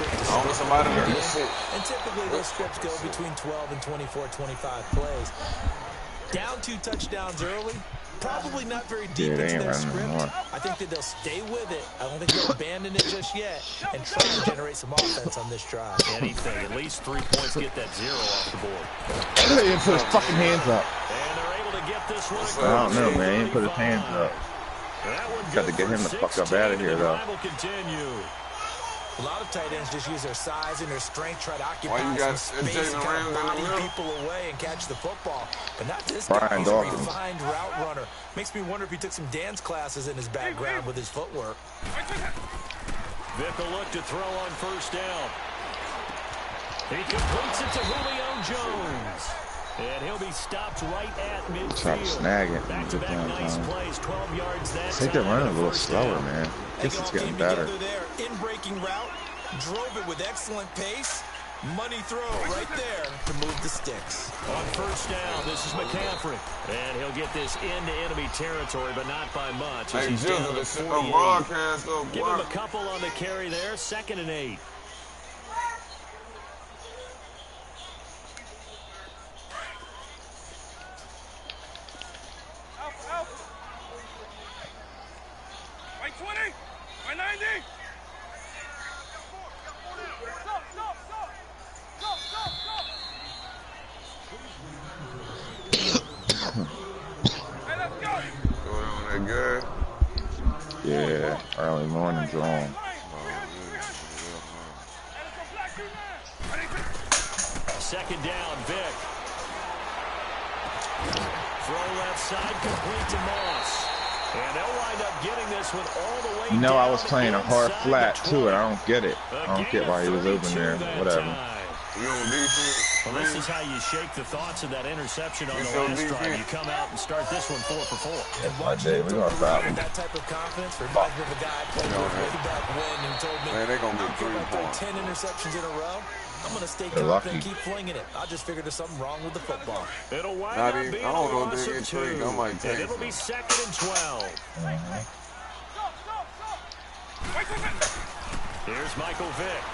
script to Almost somebody there. and typically those scripts go between 12 and 24, 25 plays. Down 2 touchdowns early. Probably not very deep into their script. I think that they'll stay with it. I don't think they'll abandon it just yet and try to generate some offense on this drive. Anything, at least 3 points, get that 0 off the board. He didn't put his fucking hands up. And they're able to get this one. I don't know, man. He didn't put his hands up. Got to get him the fuck up out of here, though. A lot of tight ends just use their size and their strength, try to occupy some space and kind of body people away and catch the football. But not this guy. He's a refined route runner. Makes me wonder if he took some dance classes in his background with his footwork. Vick will look to throw on first down. He completes it to Julio Jones. And he'll be stopped right at midfield. Try to snag it. Back-to-back nice plays, 12 yards that I think they're running a little slower, man. This is getting better. In breaking route, drove it with excellent pace. Money throw right there to move the sticks. On first down, this is McCaffrey. And he'll get this into enemy territory, but not by much. Hey, he's down to 48. Give him a couple on the carry there, 2nd and 8. Yeah, early morning's on. Second down, Vick. Throw left side, complete to Moss. And they'll wind up getting this one all the way You know, down. I was playing a hard flat too, and I don't get it. I don't get why he was open there. Whatever. Well, this is how you shake the thoughts of that interception on the last drive. You come out and start this one 4 for 4. And watching we're gonna foul him. That type of confidence reminds me of a guy I played with way back when who told me, man, they're gonna get 3 points. 10 interceptions in a row. I'm gonna stay confident and keep flinging it. I just figured there's something wrong with the football. It'll wind up being a loss of 2. And it'll be 2nd and 12. Here's Michael Vick.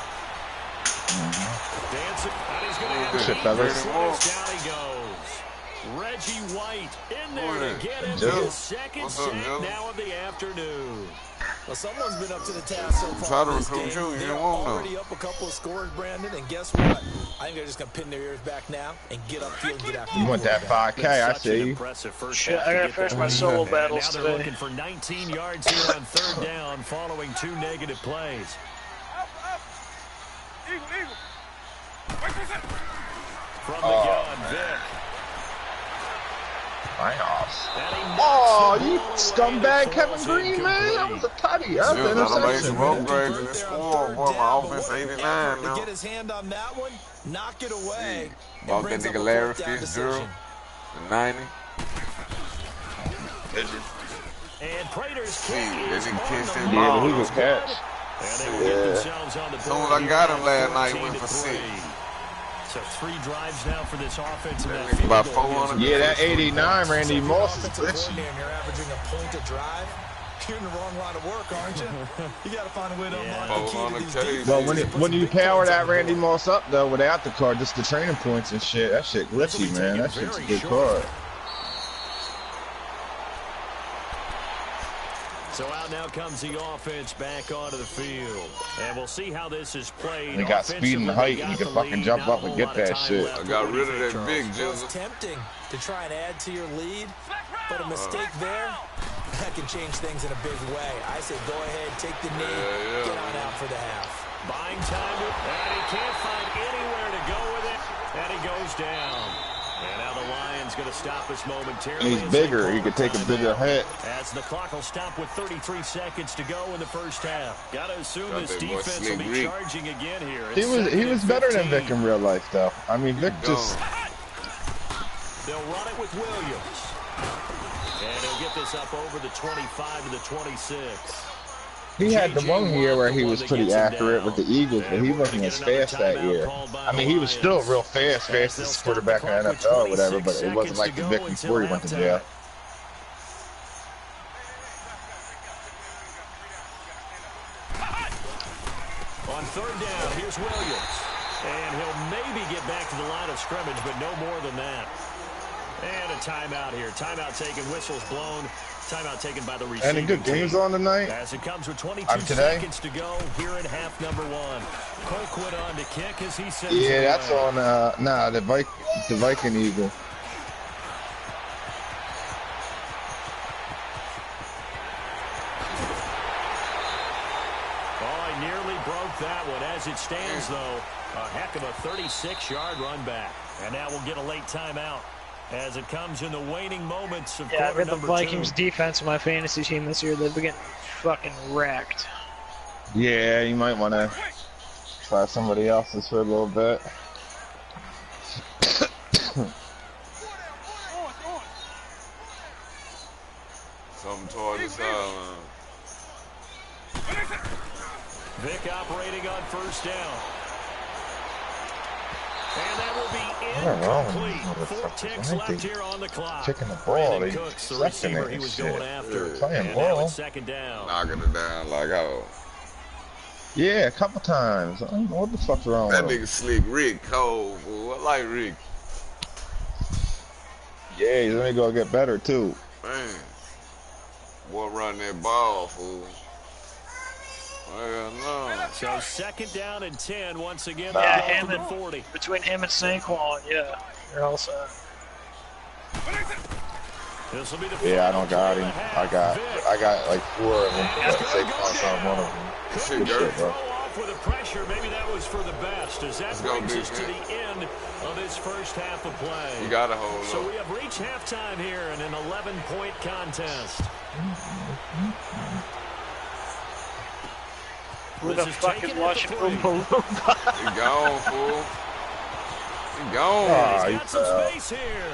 Dancing, and he's going to have down he goes. Reggie White in there to get him his second sack now of the afternoon. Well, someone's been up to the task so far. Try to recruit you. They're already up a couple of scores, Brandon, and guess what? I think they're just going to pin their ears back now and get upfield and get after You want that 5K, I see. Shit, I got to finish my solo battles today. Now they're looking for 19 yards here on 3rd down following 2 negative plays. From the gun, Vick. Oh, you scumbag Kevin Green, man. That was a tutty. That's an interception. Upgrades in the score. Boy, my offense 89 now. Get his hand on that one, knock it away. Bought that nigga Larry Fitzgerald, the 90. And Prater's kick is on the ball. Yeah, he was catch. As soon as I got him last night, went for 6. So 3 drives now for this offense. About 400. Yeah, that 89 Randy Moss is glitchy. You're averaging a point a drive. You're in the wrong line of work, aren't you? You got to find a way to unlock the key to these. Well, when you power that Randy Moss up though, without the card, just the training points and shit, that shit glitchy, man. That shit's a good card. So out now comes the offense back onto the field. And we'll see how this is played. They got speed and height, and you can fucking jump up and get that shit. I got rid of that big jizzle. It's tempting to try and add to your lead, but a mistake there, that can change things in a big way. I say go ahead, take the knee, get on out for the half. Buying time, and he can't find anywhere to go with it, and he goes down. And now the Lions going to stop us momentarily. He's bigger. He could take a bigger hit. As the clock will stop with 33 seconds to go in the first half. Got to assume this defense will be charging again here. He was better than Vick in real life, though. I mean, Vick just... They'll run it with Williams. And he'll get this up over the 25 to the 26. He had the one year where he was pretty accurate with the Eagles, but he wasn't as fast that year. I mean, he was still real fast, fastest quarterback in the NFL or whatever, but it wasn't like the Vick before he went to jail. On 3rd down. Here's Williams. And he'll maybe get back to the line of scrimmage, but no more than that. And a timeout here. Timeout taken, whistles blown. Timeout taken by the receiver. Any good games on tonight? As it comes with 22 seconds to go here in half number 1. Colquitt on to kick as he sends Yeah, that's on, the Viking Eagle. That one. As it stands, though, a heck of a 36-yard run back. And now we'll get a late timeout as it comes in the waning moments of quarter I've got the Vikings defense in my fantasy team this year. They've been getting fucking wrecked. Yeah, you might want to try somebody else's for a little bit. Something toward the sideline. Vic operating on first down. And that will be incomplete. 4 ticks left here on the clock. Kicking the ball, Brandon Cooks, the receiver he was going after. Playing and ball. now it's second down. Knocking it down like, oh. Yeah, a couple times. I don't know what the fuck's wrong That with him. nigga Slick Rick cold, fool. I like Rick. Yeah, he's only gonna get better too. Man. Boy run that ball, fool. Hell no. So second down and 10 once again. Yeah, him the and 40. Between him and Saquon, yeah, they're all set. This will be the Yeah, I don't got him. I got like 4 of them. Saquon's on one of them. Shit, Good shit, bro. Off with the pressure. Maybe that was for the best. As that brings us to the end of this first half of play. You got to hold So up. we have reached halftime here in an 11-point contest. Who the fuck is watching Oompa Loompa? He gone, fool. He gone. He's got some space here.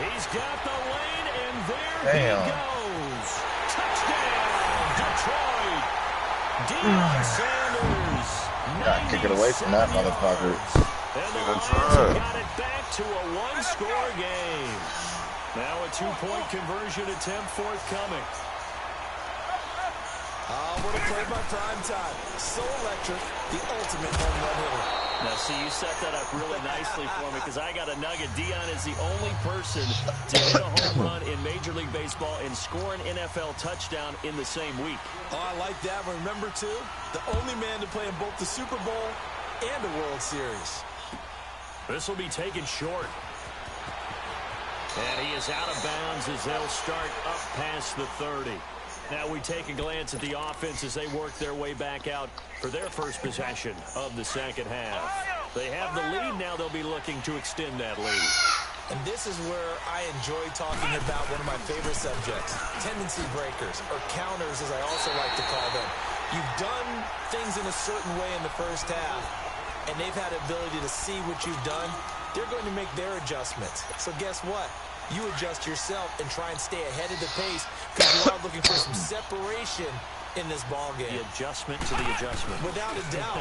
He's got the lane, and there he goes. Touchdown, Detroit. Deion Sanders. Gotta kick it away from that motherfucker. And the Lions have got it back to a one-score game. Now a 2-point conversion attempt forthcoming. What a play by prime time. So electric, the ultimate home run hitter. Now, see, you set that up really nicely for me because I got a nugget. Deion is the only person to hit a home run in Major League Baseball and score an NFL touchdown in the same week. Oh, I like that. But remember, too, the only man to play in both the Super Bowl and the World Series. This will be taken short. And he is out of bounds as they'll start up past the 30. Now we take a glance at the offense as they work their way back out for their first possession of the second half. They have the lead. Now they'll be looking to extend that lead. And this is where I enjoy talking about one of my favorite subjects, tendency breakers, or counters as I also like to call them. You've done things in a certain way in the first half, and they've had the ability to see what you've done. They're going to make their adjustments. So guess what? You adjust yourself and try and stay ahead of the pace because you are looking for some separation in this ball game. The adjustment to the adjustment. Without a doubt.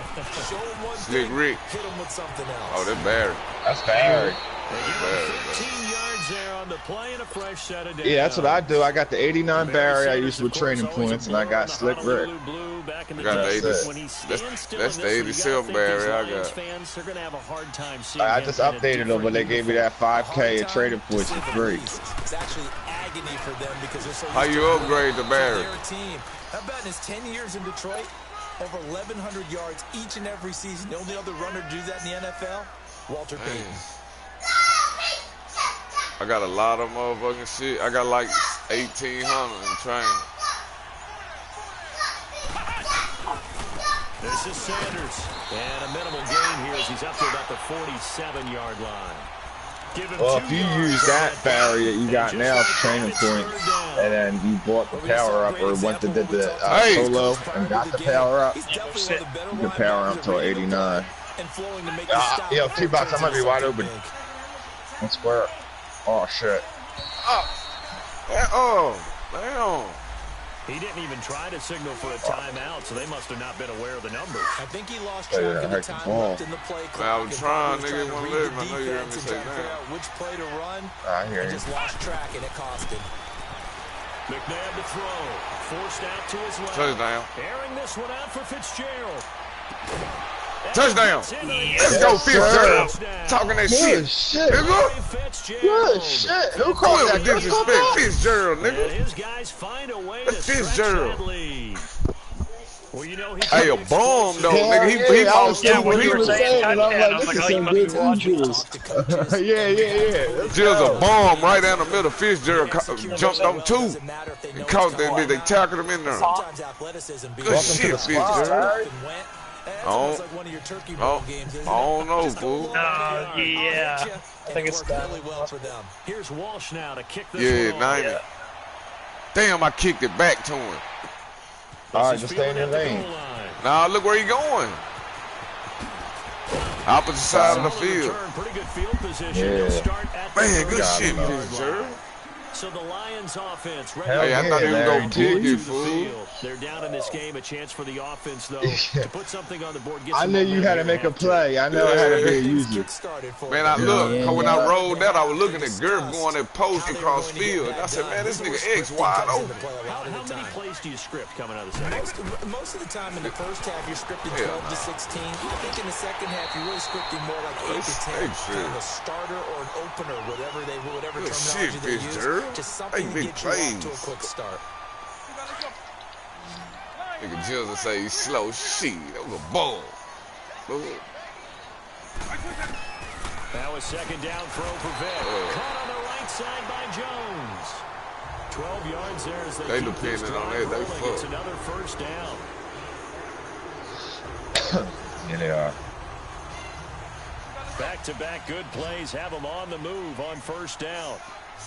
Show them one Slick thing, Rick. hit them with something else. Oh, that's Barry. That's Barry. They give him 15 yards there on the play and a fresh set of downs. Yeah, that's what I do. I got the 89 Barry I used with training points, and I got Slick Rick. I got the 80. That's the 87 Barry I got. Fans, they're going to have a hard time seeing I just updated them, but they gave me that 5K of trading points for free. It's actually agony for them because they're so How you upgrade the Barry? their team. How about in his 10 years in Detroit? Over 1,100 yards each and every season. The only other runner to do that in the NFL? Walter Payton. I got a lot of motherfucking shit. I got like 1,800 in training. This is Sanders. And a minimal gain here as he's up to about the 47-yard line. Well, if you use that Barry that you got now as training points, and then you bought the power up or went to did the solo and got the power up, you can power up till 89. Yo, T-Box, I might be wide open. One square. Oh, shit. Oh, damn. He didn't even try to signal for a timeout, so they must have not been aware of the numbers. I think he lost track of the time left in the play clock. I was trying, nigga, won't live. I know you heard me say figure that. out which play to run. I hear you. Just lost track, and it cost him. McNabb to throw. Forced out to his left. Touchdown. Airing this one out for Fitzgerald. Touchdown. Yeah. Let's go, Fitzgerald. Talking that Good shit. shit. Nigga. Good shit. Who Come called here that? with disrespect. Fitzgerald, And nigga. his guys find a way That's to stretch Fitzgerald. that lead. Well, you know, Hey, a bomb though, Hell nigga. He yeah, I was lost Yeah, two when you were people. saying and I'm touchdown, I like, was this like, is oh, you some must good be watching. injuries. Yeah. Let's Just a go. bomb right down the middle. Fitzgerald jumped on two and caught that bitch. They tackled him in there. Sometimes athleticism Good Welcome to shit, the squad, Fitzgerald. Almost like one of your Turkey Bowl games, isn't it? I don't know, fool. Yeah. I think it's done. really well for them. Here's Walsh now to kick this Yeah, one off. 90. Damn, I kicked it back to him. All right, just stay in your lane. Now look where he going. Opposite side of the field. Pretty good field position. Yeah. He'll start at the Man, good 30 shit, yard Fitzgerald. line. So the Lions offense ready Hell Hey, I thought he was yeah, gonna Larry, kick dude. it, to the fool. field. They're down in this game. A chance for the offense, though, to put something on the board. Get I some knew you had to momentum make a here at play. I know I had to be a user. Man, I looked, cause when I rolled that, I was looking at Gerb going that post across field. And I said, man, this nigga X wide open. How many plays do you script coming out of the second? Most of the time in the first half, you're scripting Hell 12 to 16. I think in the second half, you're really scripting more like 8 to 10. Hey, shit. Kind of a starter or an opener, whatever Good terminology shit, they use. Fitzgerald. Just Hey, something to big get you off plays. to a quick start. Nigga Jills say he's slow. Shit, that was a ball. That was second down throw for Vick. Caught on the right side by Jones. 12 yards there as They keep this depended on drive that. They rolling. fucked. It's another first down. Yeah, they are. Back-to-back good plays have them on the move on first down.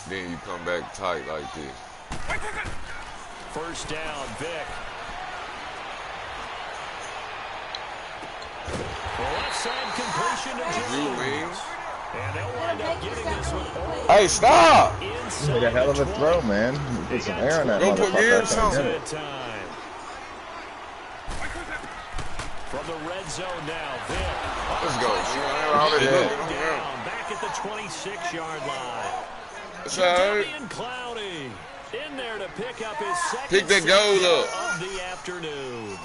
Then you come back tight like this. First down, Vick. The left side completion to You Jones. mean? And they'll wind up getting this one. Hey, stop! Inside Made a hell of a the throw, 20. man. Put some air on that Go put gear in motherfucker. something. Good time. From the red zone now, Vick. Let's go. All that looking. Down, back at the 26-yard line. It's all right. Damian Clowney in there to pick up his second Pick that goal up. of the afternoon.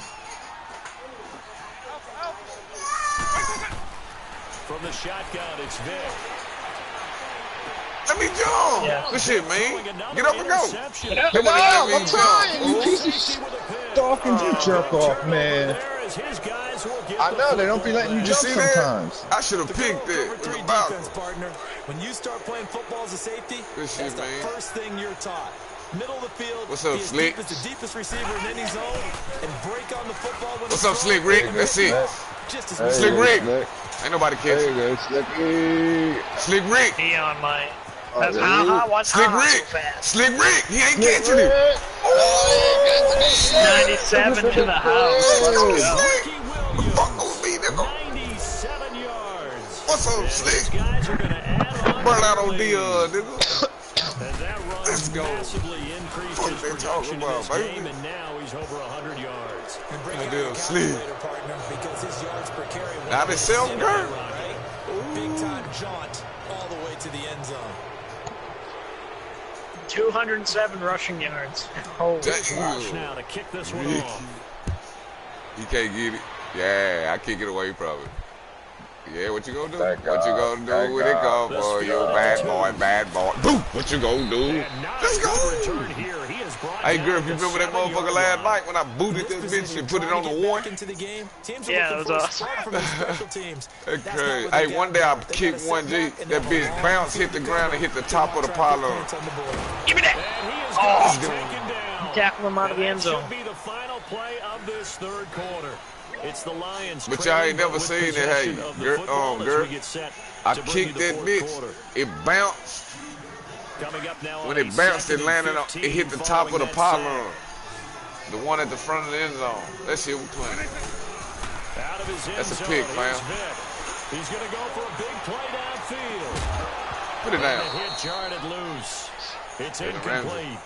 From the shotgun, it's Vick. Let me jump. Yeah. Good shit, man. Get up and go. Interception. Get Nobody out! let I'm me trying, you jump. piece of Safety with a pick. stalking you jerk off, man. There as his guys will get I the know, they don't be football letting you back. You jump see that? sometimes. I should have picked it. Over It's three about defense, partner. When you start playing football as a safety, Good shit, that's the man. first thing you're taught. Middle of the field, What's up, be as Slick? deep as the deepest receiver in any zone, and break on the football when What's it's up, Slick thrown. Rick? That's it. Just as There Slick you go, Rick. Slick. Ain't nobody There catching. you go, Slicky. Slick Rick. He on my. Oh, That's yeah. ha-ha. What's Slick ha-ha so Rick. fast? Slick Rick. He ain't catching it. Rick. Oh, 97 to the house. Let's go. Slick. Fuck on me, nigga. 97 yards. What's up, And Slick? these guys are going to add on. Burn out to on the the lead. nigga. And that run Let's go. massively increased What his they production talking in about, this baby? game, and now he's over 100 yards. And bring That out damn the Slick. calculator, partner, because his yards per carry went Now up they sell to Gert. right? Big time jaunt all the way to the end zone. 207 rushing yards. Holy Walsh Damn. now to kick this one Ricky. off. He can't get it. Yeah, I kick it away from it. Yeah, what you gonna do? Thank What you God. gonna do Thank with it, God. go boy? You a bad boy, bad boy. Boom! What you gonna do? And not Let's a good go! return here. He has brought Hey, down girl, if you the remember that 7-yard motherfucker last line. night when I booted that bitch and put it on the one? Yeah, that was awesome. That's crazy. Hey, one day I kicked one G. That bitch bounced, hit the ground, and hit the top of the pylon. Give me that. And he is Oh. going to be taken down. Tackle him out of the end That zone. should be the final play of this third quarter. It's the Lions. But y'all ain't trailing, never with seen it, possession hey, of the girl, football as girl. we get set I to bring kicked you the that fourth bitch. quarter. It bounced. Coming up now When on it a bounced, it 2nd and landed on, 15 it hit the top of the following that pylon. sack. The one at the front of the end zone. That shit was clean. Out of his end That's a zone, pick, here's man. Vick. He's going to go for a big play downfield. Put it And down. the hit jarred loose. It's Hey, the Rams- incomplete.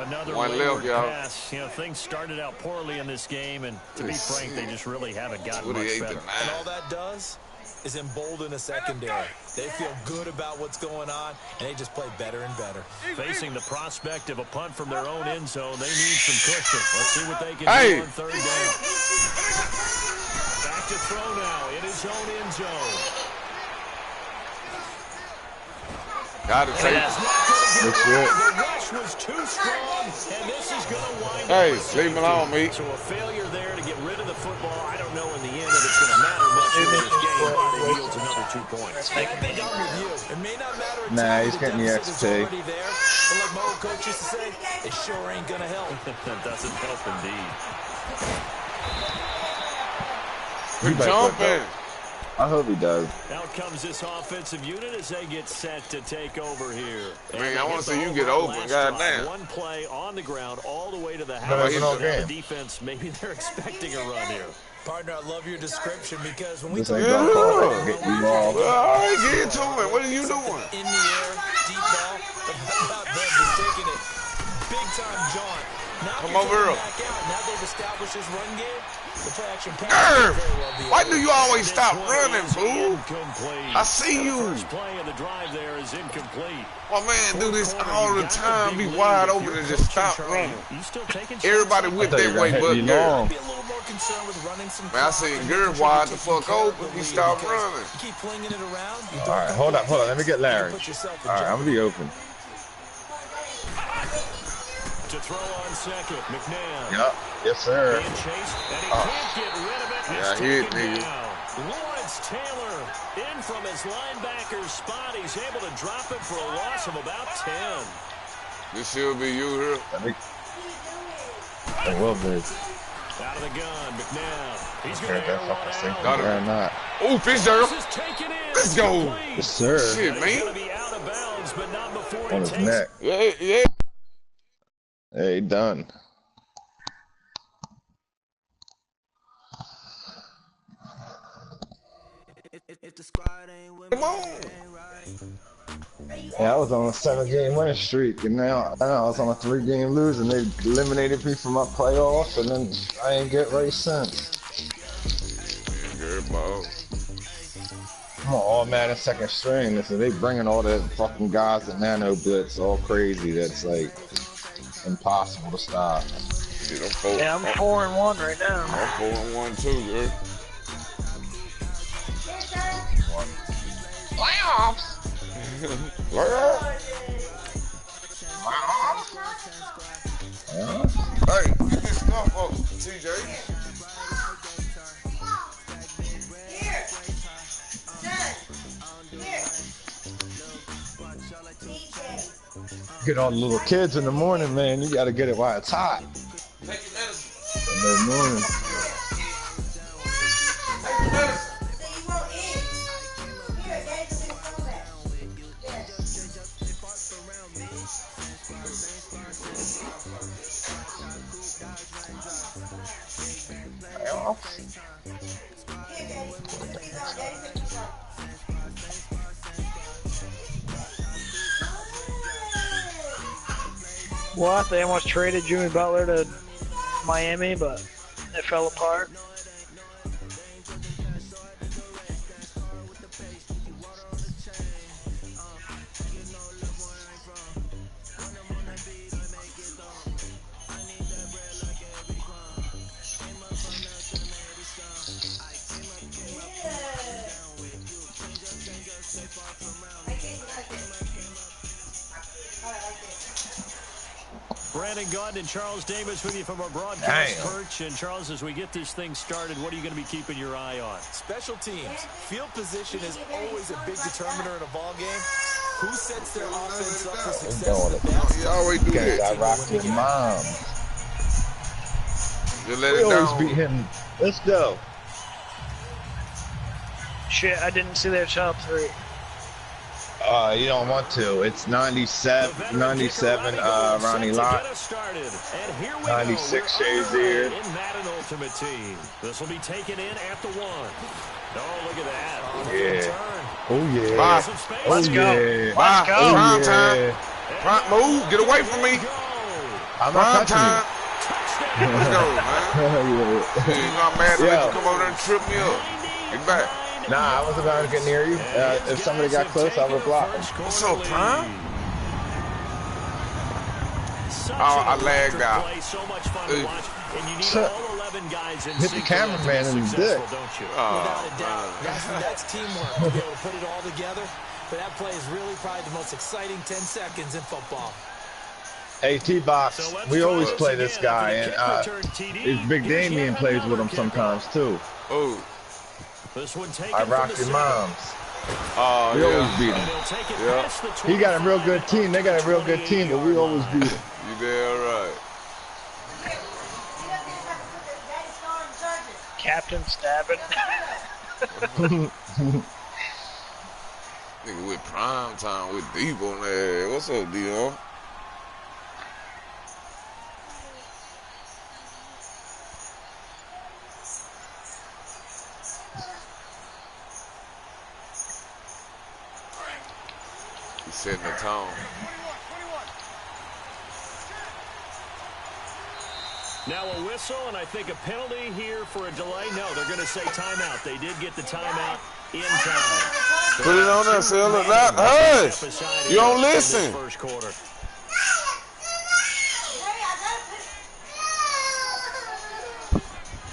Another One wayward left, y'all. pass. You know, things started out poorly in this game, and to be Let's frank, see. they just really haven't gotten much 28 to better. 9. And all that does is embolden a secondary. They feel good about what's going on, and they just play better and better. Facing the prospect of a punt from their own end zone, they need some cushion. Let's see what they can Hey. do on third down. Back to throw now in his own end zone. Got to take it. That's it. The rush was too strong, and this is going to wind up. Hey, leave him alone, mate. So a failure there to get rid of the football. I don't know in the end if it's going to matter much in this game, but it yields another 2 points. I think I'm with you. It may not matter. Nah, he's getting the XP. But like my old coach used to say, it sure ain't going to help. That doesn't help indeed. Good jumping. I hope he does. Out comes this offensive unit as they get set to take over here. Man, I want to see you get open. Goddamn. One play on the ground all the way to the No, house. it's no game. The defense, maybe they're expecting a run here. Partner, I love your description because when we This talk ain't about gonna get you all. All right, get into it. What are you doing? in the air, deep ball, but how about them just taking it big time jaunt. Now Come they're over taking here. it back out. Now they've established this run game. The play action pass Grr! may very well be Why over. do you always stop This one running, is boo? incomplete. I see The you. first play of the drive there is incomplete. My man do this all the time. Be wide open and just stop running. You still taking Everybody shots? with I thought that you way were but gonna hit me Gurr. long. Be a little more concerned with running some Man, I clock seen and Gurr making sure wide you the take fuck control of open. the He lead stopped because running. You keep flinging it around. You All don't right, hold up. Let me get Larry. put yourself in All right, I'm jeopardy. gonna be open. To throw on second, McNabb. Yup. Yes, sir. Being chased, and he can't get rid of it. Yeah, It's he hit, taken nigga. down. Lawrence Taylor in from his linebacker's spot. He's able to drop it for a loss of about 10. This should be you here. It will be. Out of the gun, McNabb. He's going Heard to that air fucking one sink out. or not. Oh, fish there. This is taken in. Let's go. Complete. Yes, sir. Shit, He's man. going to be out of bounds, but not before On he his takes neck. Yeah, yeah. Hey, done. Come on. Yeah, I was on a 7-game winning streak, and now I was on a 3-game losing. They eliminated me from my playoffs, and then I ain't get right since. Good ball. I'm on all Madden second string. Listen, they bringing all the fucking guys at Nano Blitz all crazy. That's like impossible to stop. Shit, I'm 4. Yeah, I'm 4-1 right now. I'm 4-1 too, girl. Playoffs. Hey, get this stuff up, TJ. Get all the little kids in the morning, man. You gotta get it while it's hot. Take your medicine. In the morning. Take your medicine. What? They almost traded Jimmy Butler to Miami, but it fell apart. Brandon Gaunt and Charles Davis with you from our broadcast perch. And Charles, as we get this thing started, what are you going to be keeping your eye on? Special teams. Field position is always a big determiner in a ball game. Who sets their offense up for success the best? You always do I that. rock your mom. Just let We it always down. beat him. Let's go. Shit, I didn't see their top three. You don't want to. It's 97, Ronnie Lott. 96 Shazier. In Madden Ultimate Team. This will be taken in at the 1. Oh, look at that. Yeah. Oh, yeah. Bye. Oh, Let's go. yeah. Bye. go. Oh, Prime time. yeah. Prime, move. Get away from me. I'm Prime not time. touching Let's go, man. you. You know I'm mad to let you come over there and trip me up. Get back. Nah, I wasn't about to get near you. If somebody got close, I would block them. What's up, Prime? Oh, I lagged out. So much fun to watch, and you need Shut- all 11 11 guys in hit the cameraman in the dick. Don't you? Without a doubt. That's teamwork to be able to put it all together. But that play is really probably the most exciting 10 seconds in football. Hey, T-Box, we always play this guy, and it's Big Damien plays with him sometimes, too. Oh. I rock your moms. Oh, we always beat him. Yeah. He got a real good team. They got a real good team, but we always beat him. You damn right. Captain stabbing. Nigga with prime time with Deep on there. What's up, Dion? He's setting the tone. Now a whistle, and I think a penalty here for a delay. No, they're going to say timeout. They did get the timeout in time. Put it on there, Sal. Hush! You don't listen. First quarter.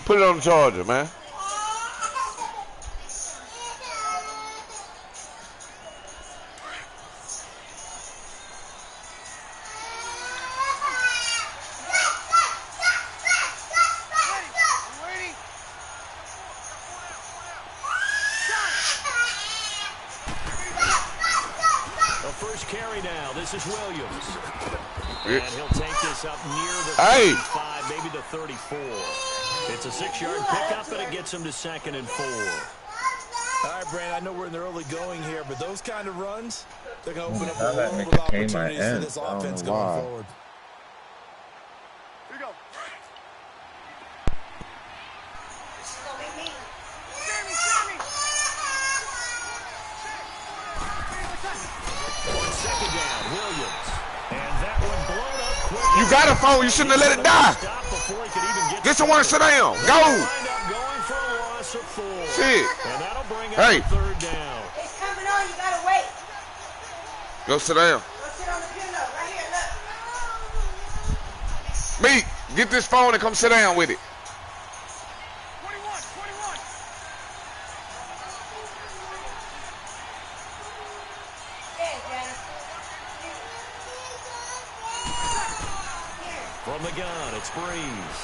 Put it on the charger, man. This is Williams. And he'll take this up near the 35, maybe the 34. It's a 6-yard pickup, and it gets him to 2nd and 4. All right, Brand, I know we're in the early going here, but those kind of runs, they're going to open up a that world make of it came my opportunities for end. this I don't offense know going why. forward. Here we go. Second down, Williams. And that one blown up quick. You got a phone. You shouldn't have let it die. Get someone to sit down. Go. Going for a loss of 4. Shit. And that'll bring up Hey. 3rd down. It's coming on. You gotta wait. Go sit down. Go sit on the pillow. Right here, look. Me, get this phone and come sit down with it. 21. Yeah, Janice. From the gun, it's Breeze.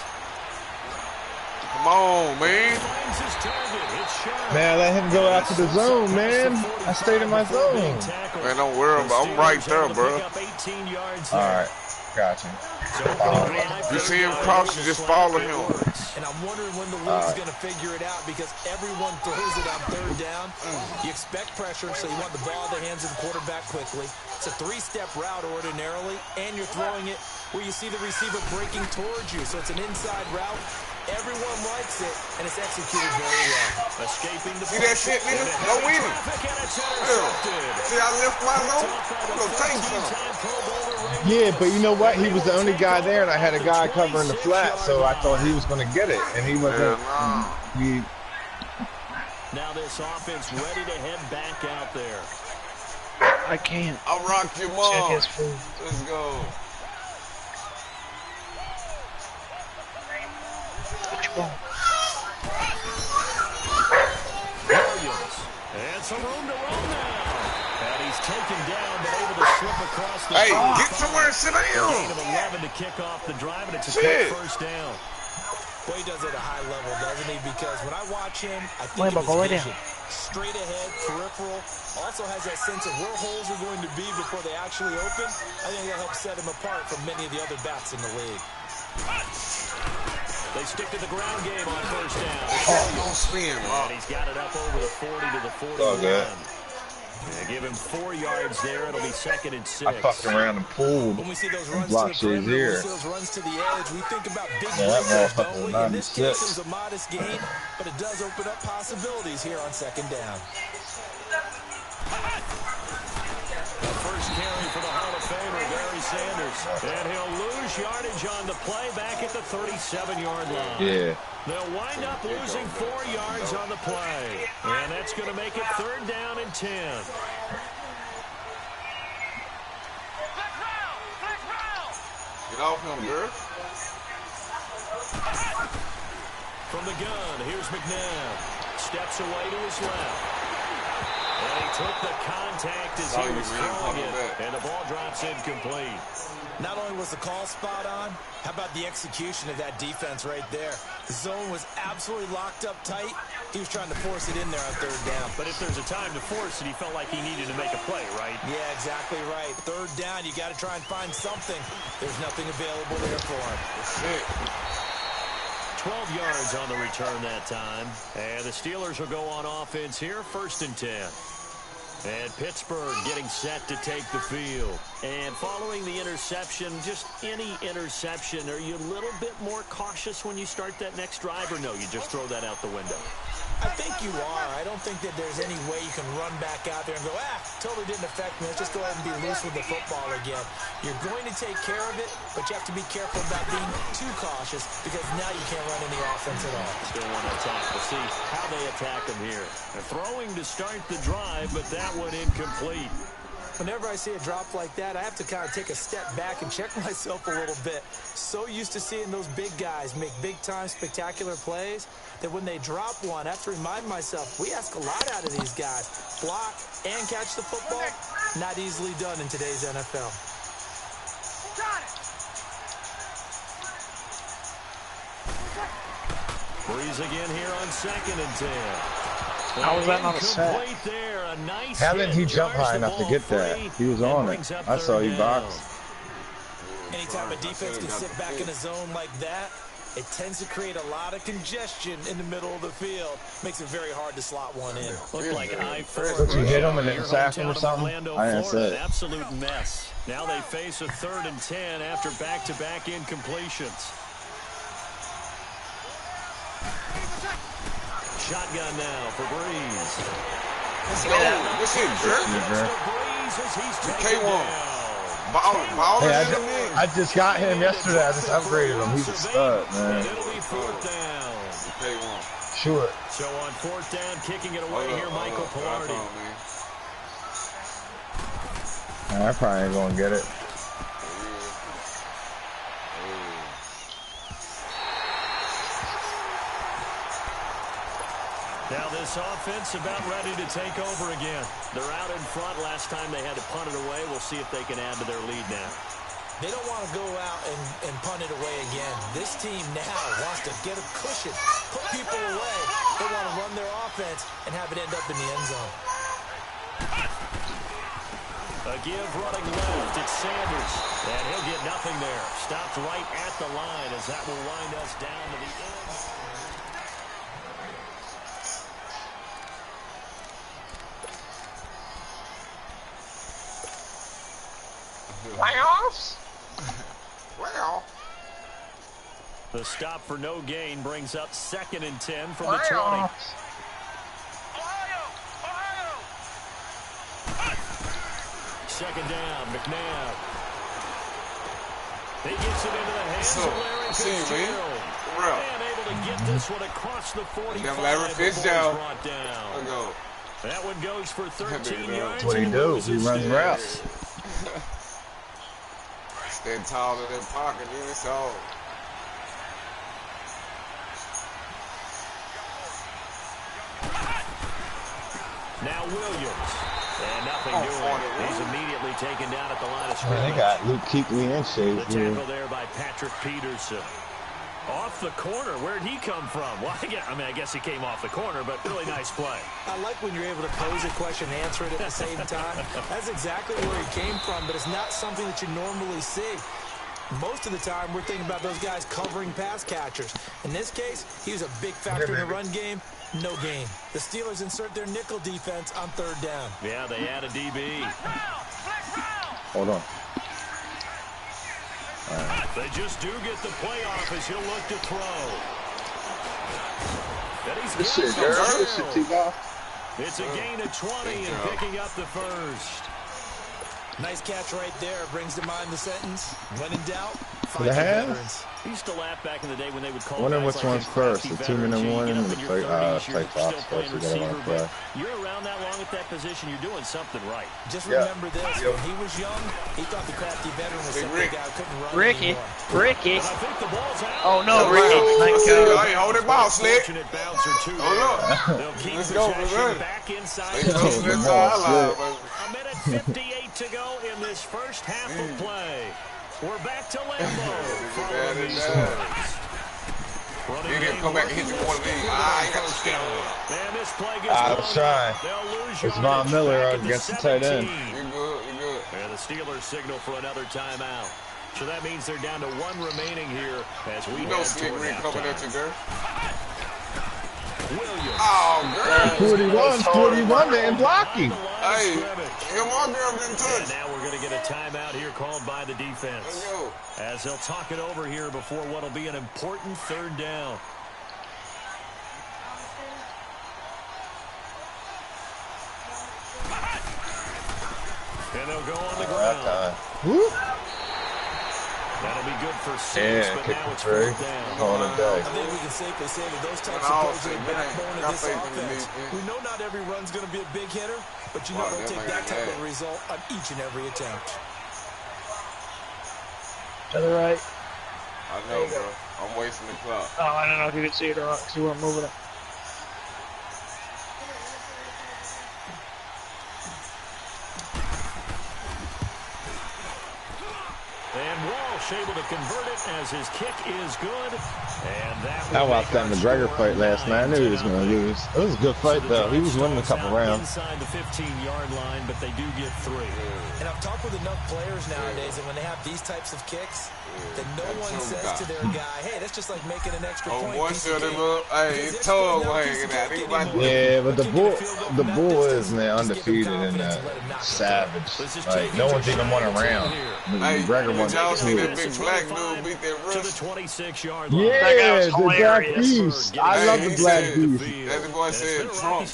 Come on, man. Finds his target. It's Sharp. Man, let him go out to the zone, man. I stayed in my zone. Man, don't worry about it. I'm right there, bro. All right, gotcha. You see him cross, you just follow him. And I'm wondering when the league's going to figure it out because everyone throws it on 3rd down. You expect pressure, so you want the ball in the hands of the quarterback quickly. It's a 3-step route ordinarily, and you're throwing it where you see the receiver breaking towards you. So it's an inside route. Everyone likes it, and it's executed very well. Escaping the See that shit, nigga? Go with him. See, I left my zone. I'm going to take some. Yeah, but you know what? He was the only guy there, and I had a guy covering the flat, so I thought he was going to get it, and he wasn't. Now this offense ready to head back out there. I can't. I'll rock your Check mom. his food. Let's go. Williams. And some room to run now. And he's taken down, but able to slip across the Hey, get somewhere and sit gain down. of 11 to kick off the drive, and it's a Shit. quick first down. Well, he does it at a high level, doesn't he? Because when I watch him, I think of his vision. Straight ahead, peripheral. Also has that sense of where holes are going to be before they actually open. I think that helps set him apart from many of the other backs in the league. They stick to the ground game on first down. Don't spin, And he's got it up over the 40 to the 41. Oh, good. And give him 4 yards there. It'll be 2nd and 6. I fucked around and pulled When we see those and runs blocked to the his perimeter, ear. we see those runs to the edge, we think about big Yeah, that numbers, motherfucker don't we? was In this case, 96. it was a modest gain, but it does open up possibilities here on 2nd down. The first carry for the Hall of Famer, Barry Sanders. And he'll lose yardage on the play back at the 37-yard line. Yeah. They'll wind up losing 4 yards on the play. And that's going to make it 3rd down and 10. Get off him, girl. From the gun, here's McNabb. Steps away to his left. And he took the contact as he was throwing it. And the ball drops incomplete. Not only was the call spot on, how about the execution of that defense right there? The zone was absolutely locked up tight. He was trying to force it in there on third down. But if there's a time to force it, he felt like he needed to make a play, right? Yeah, exactly right. Third down, you got to try and find something. There's nothing available there for him. That's it. 12 yards on the return that time. And the Steelers will go on offense here, 1st and 10. And Pittsburgh getting set to take the field. And following the interception, just any interception, are you a little bit more cautious when you start that next drive, or no, you just throw that out the window? I think you are. I don't think that there's any way you can run back out there and go, totally didn't affect me. Let's just go ahead and be loose with the football again. You're going to take care of it, but you have to be careful about being too cautious because now you can't run any offense at all. Still want to attack. We'll see how they attack him here. They're throwing to start the drive, but that one incomplete. Whenever I see a drop like that, I have to kind of take a step back and check myself a little bit. So used to seeing those big guys make big-time spectacular plays that when they drop one, I have to remind myself, we ask a lot out of these guys. Block and catch the football, not easily done in today's NFL. Breeze again here on 2nd and 10. How was that not a sack? Nice How did he jump high enough to get that? He was on it. I saw you box. Anytime a defense can sit back in a zone like that, it tends to create a lot of congestion in the middle of the field. Makes it very hard to slot one in. Looked like I-4. Did you hit him and then sack him or something? I didn't say it. Absolute mess. Now they face a 3rd and 10 after back-to-back incompletions. Shotgun now for Breeze. Let's go. This is Dirk. K1. Hey, I just got him yesterday. I just upgraded him. He's a stud, man. It'll be 4th down. K1. Sure. So on 4th down, kicking it away here, Michael Pilardi. I probably ain't gonna get it. Now this offense about ready to take over again. They're out in front. Last time they had to punt it away. We'll see if they can add to their lead now. They don't want to go out and punt it away again. This team now wants to get a cushion, put people away. They want to run their offense and have it end up in the end zone. A give running left. It's Sanders. And he'll get nothing there. Stopped right at the line as that will wind us down to the end. Playoffs? Well. The stop for no gain brings up 2nd and 10 from Playoffs. the 20. Second down, McNabb. He gets it into the hands of Larry Fitzgerald. And able to get this one across the 45. Larry Fitzgerald. Brought down. That one goes for 13 yards. That's what he do. He runs routes. Stand tall in that pocket, then it's all. Now Williams. And nothing doing. He's immediately taken down at the line of scrimmage. They got Luke Kuechly in shape. The tackle there by Patrick Peterson. Off the corner. Where'd he come from? Well, I guess he came off the corner, but really nice play. I like when you're able to pose a question and answer it at the same time. That's exactly where he came from, but it's not something that you normally see. Most of the time, we're thinking about those guys covering pass catchers. In this case, he was a big factor in the run game. No gain. The Steelers insert their nickel defense on 3rd down. Yeah, they add a DB. Hold on. They just do get the play off as he'll look to throw. This shit, girl. This shit, T-Ball. It's a gain of 20 and picking up the first. Nice catch right there. Brings to mind the sentence, when in doubt, fight the veterans. He used to laugh back in the day when they would call. I wonder guys which like one's first, the 2-minute one and the play Fox first. We gotta want to play. You're around that long at that position, you're doing something right. Just remember this: when he was young, he thought the crafty veteran was some guy who couldn't run Ricky. anymore. Ricky. I think the ball's out. Oh no, Ricky. Thank God. Hey, hold it ball, Slick. Fortunate bounce or two. Hold up. They'll keep Let's go, possession man. back inside. They close this highlight, man. A minute 58 to go in this first half of play. We're back to Lambeau. Following these words. He didn't come back and hit you one of these. Ah, you got to stay on. Man, this play gets I was trying. It's Von Miller against the tight end. You're good, you're good. And the Steelers signal for another timeout. So that means they're down to one remaining here as we You know head Slick toward Rick coming at halftime. you, girl. Williams. Oh, girl. 41 didn't block him. Hey, come on, girl, didn't And touch. now we're going to get a timeout here called by the defense. Let's go. As they'll talk it over here before what'll be an important third down. And they'll go on the ground. Whoop. That'll be good for 6, Yeah, but kick now the it's three. 4th down. Calling it day. I think we can safely say that those types Well, of plays are the man, backbone got of this faith in the offense. defense. We know not every run's going to be a big hitter, but you know they'll take that type of result on each and every attempt. To the right. I know, bro. I'm wasting the clock. Oh, I don't know if you could see it or not because you weren't moving it. And Walsh able to convert it as his kick is good. And that I watched that McGregor fight last night. I knew he was going to lose. It was a good fight, though. He was winning a couple rounds. Inside the 15-yard line, but they do get 3. And I've talked with enough players nowadays, and when they have these types of kicks, that no one says to their guy, hey, that's just like making an extra point. One shot him up. Hey, his tongue hanging out. Yeah, but the bull is now undefeated and savage. Like, no one's even won a round. Hey, McGregor won y'all see that 2. big black dude beat that To the rush? 26-yard line. Yeah, the Black hilarious. Beast. I love the Black Beast. As the boy said, Trump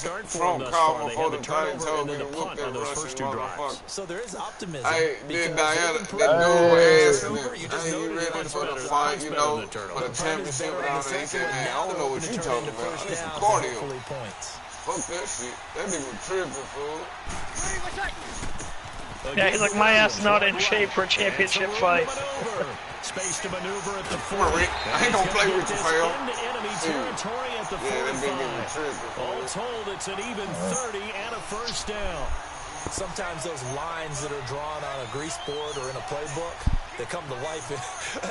called him before the time told me to whoop that Russian motherfucker. So there is optimism. Hey, then Diana, that dude was asking him, hey, you ready for the fight, you know, for the championship and all that? He said, man, I don't know what you talking about. I need some cardio. Fuck that shit. That nigga was tripping, fool. Yeah, he's like, my ass not in shape for a championship fight. Space to maneuver at the Come on, Rick. I ain't gonna play with you, fam. Enemy territory at the Yeah, that big nigga 45. tripping, All fool. told, it's an even 30 and a first down. Sometimes those lines that are drawn on a grease board or in a playbook, they come to life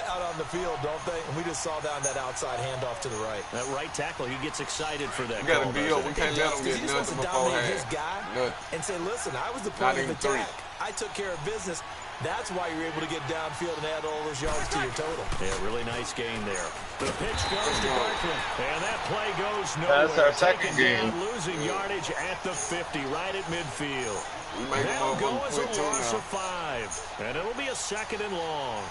out on the field, don't they? And we just saw down that outside handoff to the right. That right tackle, he gets excited for that. We gotta call, be doesn't up. We he? can't let him get He just wants nothing to dominate beforehand. his guy Nothing. and say, listen, I was the Not point of even attack. 3. I took care of business. That's why you're able to get downfield and add all those yards to your total. Yeah, really nice gain there. The pitch goes to Barkley, and that play goes nowhere. That's our second Taken down, game. losing yardage at the 50, right at midfield. We make a They'll go as a motherfucker quit too loss now. of 5, and it'll be a 2nd and long.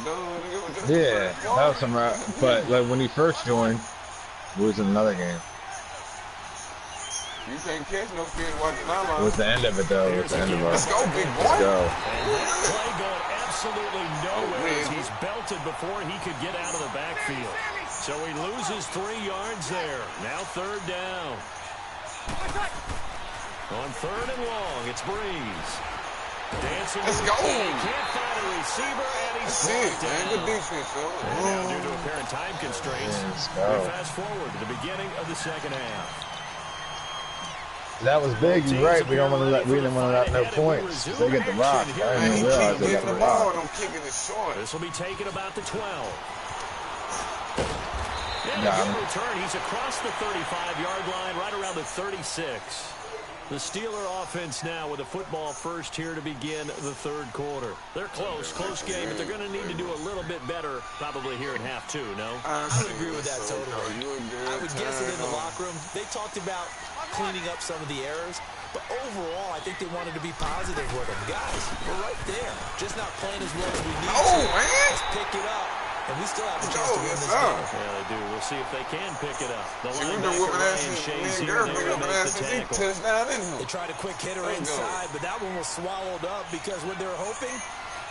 No, nigga, it was just Yeah, that was some right. But like when he first joined, it was another game. You can't catch no fish watching my It line. was the end of it, though. It was the end of Let's it. go, big boy. Let's go. And that play going absolutely nowhere as really? he's belted before he could get out of the backfield. So he loses 3 yards there. Now 3rd down. On 3rd and long, it's Breeze. Dancing Let's with go. the key. Can't find a receiver, and he's That's it, brought man. down. Good defense, And though. now, due to apparent time constraints, Let's we go. fast forward to the beginning of the 2nd half. That was big. You're right. We didn't want to let no points. They get the rock. I didn't even realize they got the rock. I'm kicking it short. This will be taken about the 12. And Got a him. good return. He's across the 35-yard line, right around the 36. The Steeler offense now with a football first here to begin the 3rd quarter. They're close game, but they're going to need to do a little bit better probably here in half 2, no? I would agree with that totally. I would guess it in the locker room. They talked about cleaning up some of the errors, but overall, I think they wanted to be positive with them. Guys, we're right there. Just not playing as well as we need to. Oh, man. Let's pick it up. And we still have a chance to win Yes, this sir. game. Yeah, they do. We'll see if they can pick it up. The See, we've been linebacker, whooping ass Ryan since Shays me and here Girl there been to whooping make ass the since he tackle. touched down in They him. tried a quick hitter Let's go. inside, but that one was swallowed up because what they were hoping,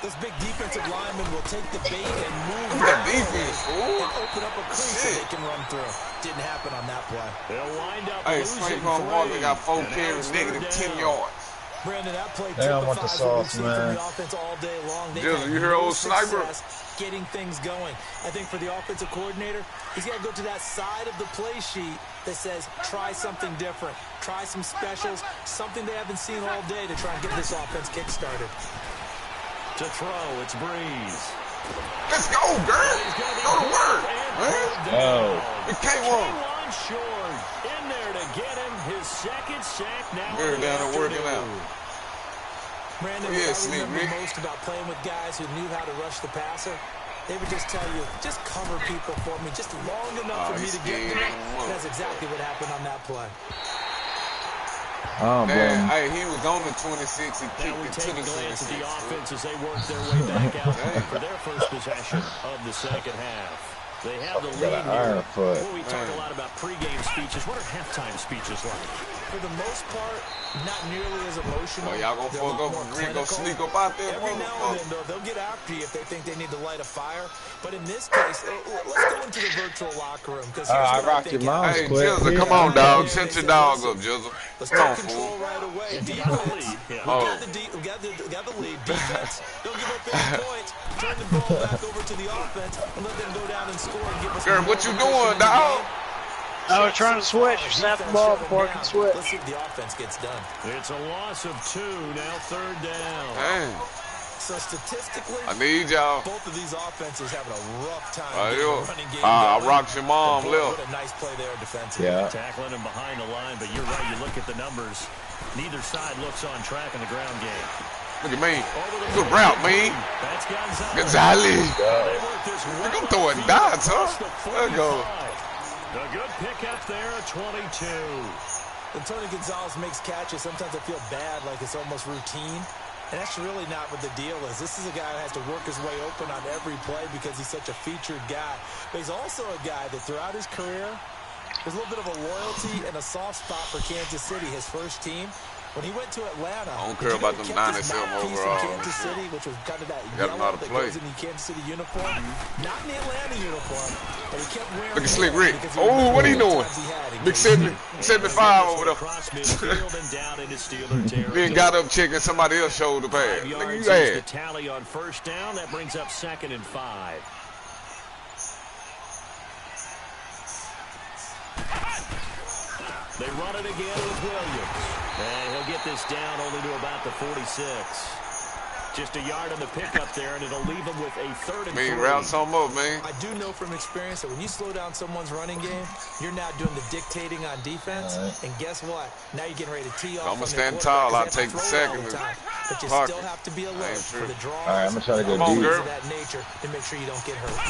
Those big defensive linemen will take the bait and move the defense, fool. and open up a crease that they can run through. Didn't happen on that play. They'll wind up Hey, losing Saquon Barkley got 4 and carries, now it's negative third 10 down. yards. Brandon, that play They don't want the typifies what we've sauce, seen man. from the offense all day long. They've Jizzle, had you hear no old Sniper? success getting things going. I think for the offensive coordinator, he's got to go to that side of the play sheet that says, try something different. Try some specials, something they haven't seen all day to try and get this offense kick-started. To throw, it's Breeze. Let's go, girl. Go to work, man. Oh. It can't run. K'Wan Short in there to get him his second sack now. We're down and working out. Brandon, Yeah, what I Sleep remember Rick. most about playing with guys who knew how to rush the passer, they would just tell you, just cover people for me, just long enough for me to get to them. That's exactly what happened on that play. Oh, Man, man. hey, he was on the 26. He Now kicked we it to take the a glance at 26. the offense as they work their way back out for their first possession of the second half. They have the lead Got an iron here. foot. Well, we talk a lot about pregame speeches. What are halftime speeches like? For the most part, not nearly as emotional. Oh, y'all gonna They're a fuck lot up more and Rick go clinical. sneak up out there, Every now and then, motherfucker. though, they'll get after you if they think they need to light a fire. But in this case, let's go into the virtual locker room. Because I here's what I rocked your think mom's Hey, quick. Jizzle, come Yeah. on, dog. Shut your dog up, Jizzle. Let's Come on, take control fool. right away. Yeah. Defense. Yeah. We Oh. got the lead. Defense. Don't give up any points. Turn the ball back over to the offense and let them go down and score and give us Girl, more what you possession doing, in the dog? game. I was trying to switch. Snap the ball before I can switch. Let's see if the offense gets done. It's a loss of 2, now third down. Dang. So statistically, I need y'all. both of these offenses having a rough time I getting do. the running game I going. rocked your mom, Boy, left. what a nice play there defensively. Yeah. Tackling him behind the line, but you're right. You look at the numbers. Neither side looks on track in the ground game. Look at me. Over the Good route, man. That's Gonzalez. Gonzalez. They work this Look, right I'm throwing upfield dots, huh? across the There you go. 45. The good pickup there at 22. When Tony Gonzalez makes catches, sometimes I feel bad, like it's almost routine. And that's really not what the deal is. This is a guy who has to work his way open on every play because he's such a featured guy. But he's also a guy that throughout his career, there's a little bit of a loyalty and a soft spot for Kansas City, his first team. When he went to Atlanta, I don't care about them 97 overall. in Kansas City, which was kind of that Gotta know how yellow to that play. goes in the Kansas City uniform. Not in the Atlanta uniform, but he kept wearing Look at Slick it Rick. because he Oh, remembered what he the doing? times he had in Big Kansas 70, City. 75 over there. Across midfield and down into Steeler territory. Then got up checking somebody else shoulder pad. 5 Look yards at is the that. tally on first down. That brings up 2nd and 5. They run it again with Williams. And he'll get this down only to about the 46. Just a yard on the pickup there, and it'll leave him with a 3rd and 3. Man, route something up, man. I do know from experience that when you slow down someone's running game, you're now doing the dictating on defense. And guess what? Now you're getting ready to tee off. I'ma on stand their tall. quarterback, 'cause I'll they have to take the throw it all second the time. But you pocket. still have to be I alert ain't for true. the draws. All right, I'm gonna try to go Come on, deep. girl. of that nature to make sure you don't get hurt.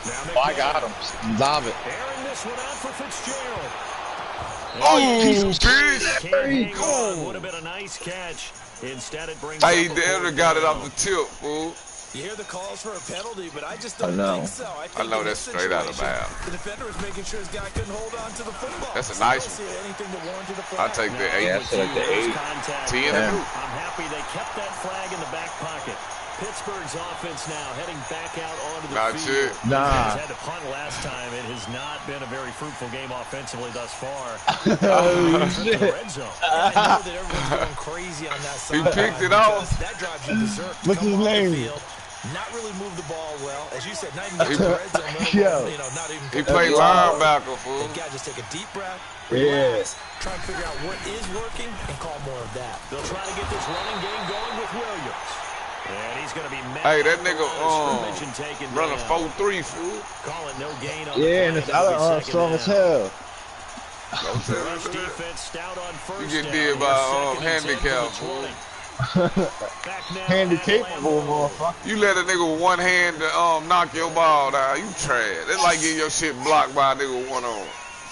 Now I got him. Lob it. airing this one out for Fitzgerald. Oh, Jesus. bitch. Can't hang Go. on. Would have been a nice catch. Instead, it brings Hey, up a there 4th got it down. off the tip, fool. You hear the calls for a penalty, but I just I don't know. think so. I think know in that's this straight out of situation, bounds. The defender was making sure his guy couldn't hold on to the football. That's a So I nice don't see anything that warranted a I'll flag. take the Now, 8. Yeah, that's like the there's 8. contact 10. there. I'm happy they kept that flag in the back pocket. Pittsburgh's offense now heading back out onto the Not field. yet. Nah. Defense had to punt last time. It has not been a very fruitful game offensively thus far. Oh, The shit. red zone. I know that everyone's going crazy on that He side. picked it off. That drives you berserk. What's Come his off the name? field, not really move the ball well. As you said, not even get to the red zone. let Yo. alone, you know, not even He get to played the red zone. linebacker, fool. They got to just take a deep breath, Yeah. relax, try and figure out what is working, and call more of that. They'll try to get this running game going with Williams. And he's going to be mad. Hey, that nigga running down. 4-3, fool. Call it no gain on the Yeah, and play. this It'll other be arm second strong as down. hell. Rush defense stout on first You get down. did by Here's 2nd and 10 handicap, from the 20. Back now, Handy at capable, Lambeau. motherfucker. You let a nigga with one hand knock your ball down. You trash. That's like getting your shit blocked by a nigga with one arm.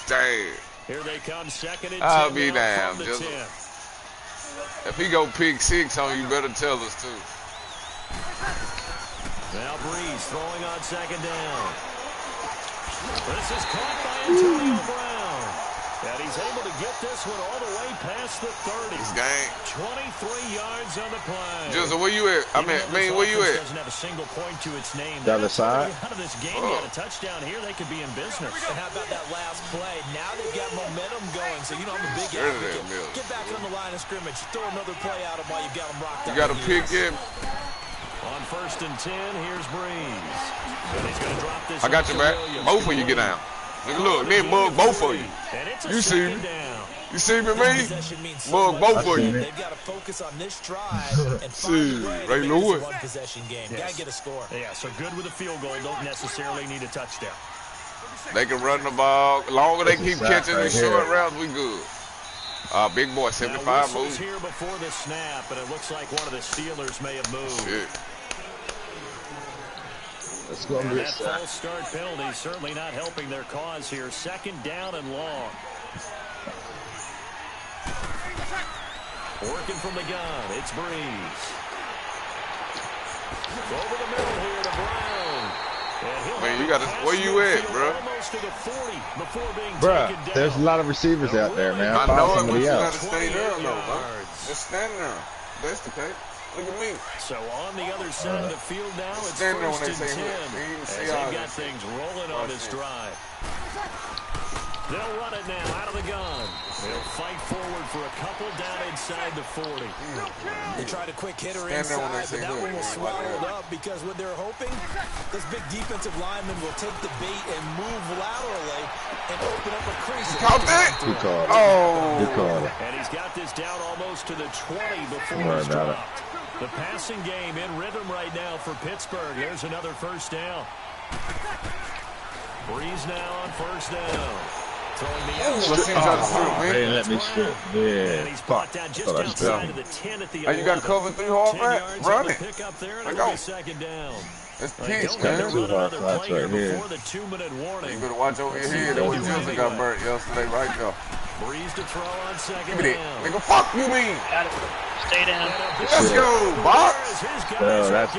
Damn. Here they come, 2nd and 10. I'll be now damned, from the just- 10. If he go pick 6 on you, better tell us too. Now Breeze throwing on 2nd down. This is caught by Antonio Brown. And he's able to get this one all the way past the 30. This game. 23 yards on the play. Justin, where you at? I mean, where you at? Doesn't have a single point to its name. The other side. Out of this game, you got a touchdown here. They could be in business. And how about that last play? Now they've got momentum going. So, you know, I'm a big advocate. Get back on the line of scrimmage. Throw another play out of while you've got them rocked out. You got to pick him. On 1st and 10, here's Breeze. And he's going to drop this. I got you, man. Both of you get down. Nigga, look, they mug both of you. You see me? You see me, man? Mug both of you. They've got to focus on this drive and see, Ray Lewis. One possession game. Got to get a score. Yeah, so good with a field goal. Don't necessarily need a touchdown. They can run the ball. Longer they keep catching the short routes, we good. Big boy, 75 moves. Here before the snap, and it looks like one of the Steelers may have moved. Shit. Let's go. That false start penalty certainly not helping their cause here. 2nd down and long. Working from the gun, it's Breeze. Over the middle here to Brown. Man, you got to, where you at, bro? Bruh, there's a lot of receivers out there, man. I know it, but you got else. to stay there, though, bro. Just stand there. That's the case. Look at me. So on the other side of the field now, it's stand there when 1st they and say 10. As they've got things rolling on this drive. They'll run it now out of the gun. They'll fight forward for a couple down inside the 40. They tried a quick hitter inside, but that one was swallowed up because what they're hoping, this big defensive lineman will take the bait and move laterally and open up a crease. Caught that? He caught it. Oh. He caught it. And he's got this down almost to the 20 before he's dropped. The passing game in rhythm right now for Pittsburgh. There's another 1st down. Breeze now on 1st down. Throwing the They let me strip. Yeah. And he's brought down just outside of the 10 at the 11. You got cover 3 hard back? Run it. Pick up there, and I it'll go. be 2nd down. It's pitch, Don't have to man. run another play right here here. before the 2-minute warning. You better watch over your head. That was Justin got burnt yesterday, right there. Breeze to throw on 2nd Give me down. that. Nigga, fuck you mean. Got it. Stay down. Let's go, box. Well, that's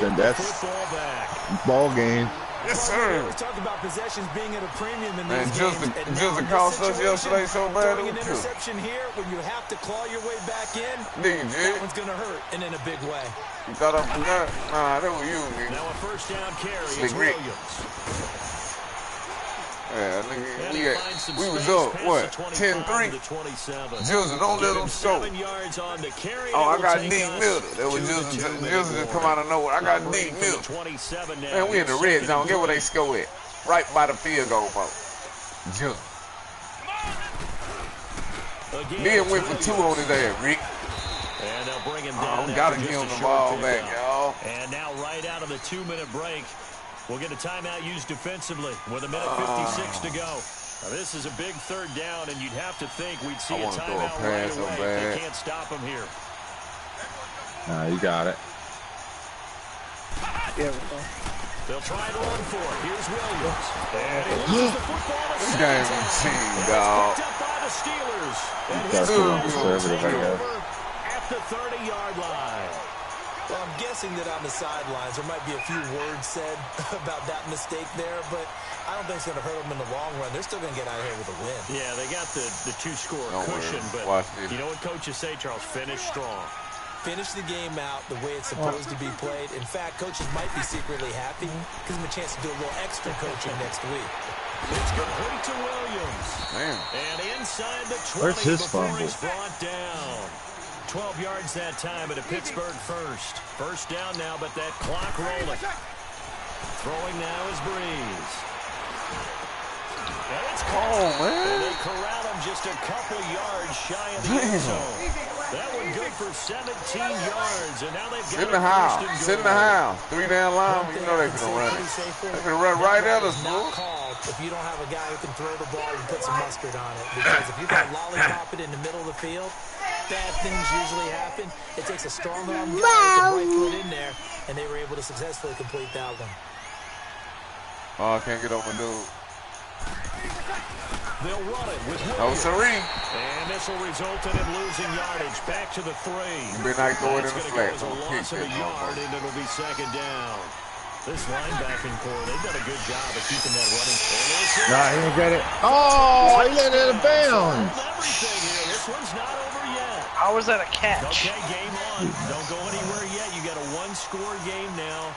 ball game. Yes, sir. We talk about possessions being at a premium in these Man, games. Justin cost us yesterday so bad. Throwing an interception here when you have to claw your way back in, Nigga, that one's going to hurt, and in a big way. You thought I forgot? Nah, that was you, nigga. Now a 1st down carry. Slick It's Rick. Williams. Yeah, nigga, we was up, what, 10-3? Justin, don't let them show. Oh, I got deep middle. That was Justin just come out of nowhere. I got deep middle. Man, we in the red zone. Get where they score at. Right by the field goal post. Justin. Then went for 2 on his ass, Rick. And they'll bring him down. Gotta give him the ball back, y'all. And now right out of the 2-minute break, we'll get a timeout used defensively with 1:56 to go. Now, this is a big 3rd down, and you'd have to think we'd see a timeout right away. They can't stop him here. Nah, you got it. Yeah, they'll try to run for it. Here's Williams. And he loses the football. This game routine, dog. Picked up by the Steelers. And That's he's conservative, I guess. at the 30-yard line. Well, I'm guessing that on the sidelines there might be a few words said about that mistake there, but I don't think it's going to hurt them in the long run. They're still going to get out of here with a win. Yeah, they got the 2-score cushion, but you know what coaches say, Charles? Finish strong. Finish the game out the way it's supposed to be played. In fact, coaches might be secretly happy. Gives them a chance to do a little extra coaching next week. It's complete to Williams. Damn. And inside the 20 Where's his before fumble? he's brought down. 12 yards that time at a Pittsburgh first. 1st down now, but that clock rolling. Throwing now is Breeze. And it's caught. man. And they corral him just a couple yards shy of the end zone. That one good for 17 yards, and now they've got Sit in the house. Sit in the house. 3 down line, you know they can run it. They can run right at us, bro. If you don't have a guy who can throw the ball and put some mustard on it, because if you can lollipop it in the middle of the field, bad things usually happen. It takes a strong arm guy with the right foot in there, and they were able to successfully complete that one. Oh, I can't get over, dude. They'll run it with Oh, Williams. sorry. And this will result in him losing yardage back to the 3. You better not throw it in the flat. It's going to go as a loss of a yard, and it'll be 2nd down. This linebacking core, they've done a good job of keeping that running. Nah, he didn't get it. Oh, he let it out of bounds. Everything here. This one's not over yet. How was that a catch? Okay, game on. Don't go anywhere yet. You got a one-score game now.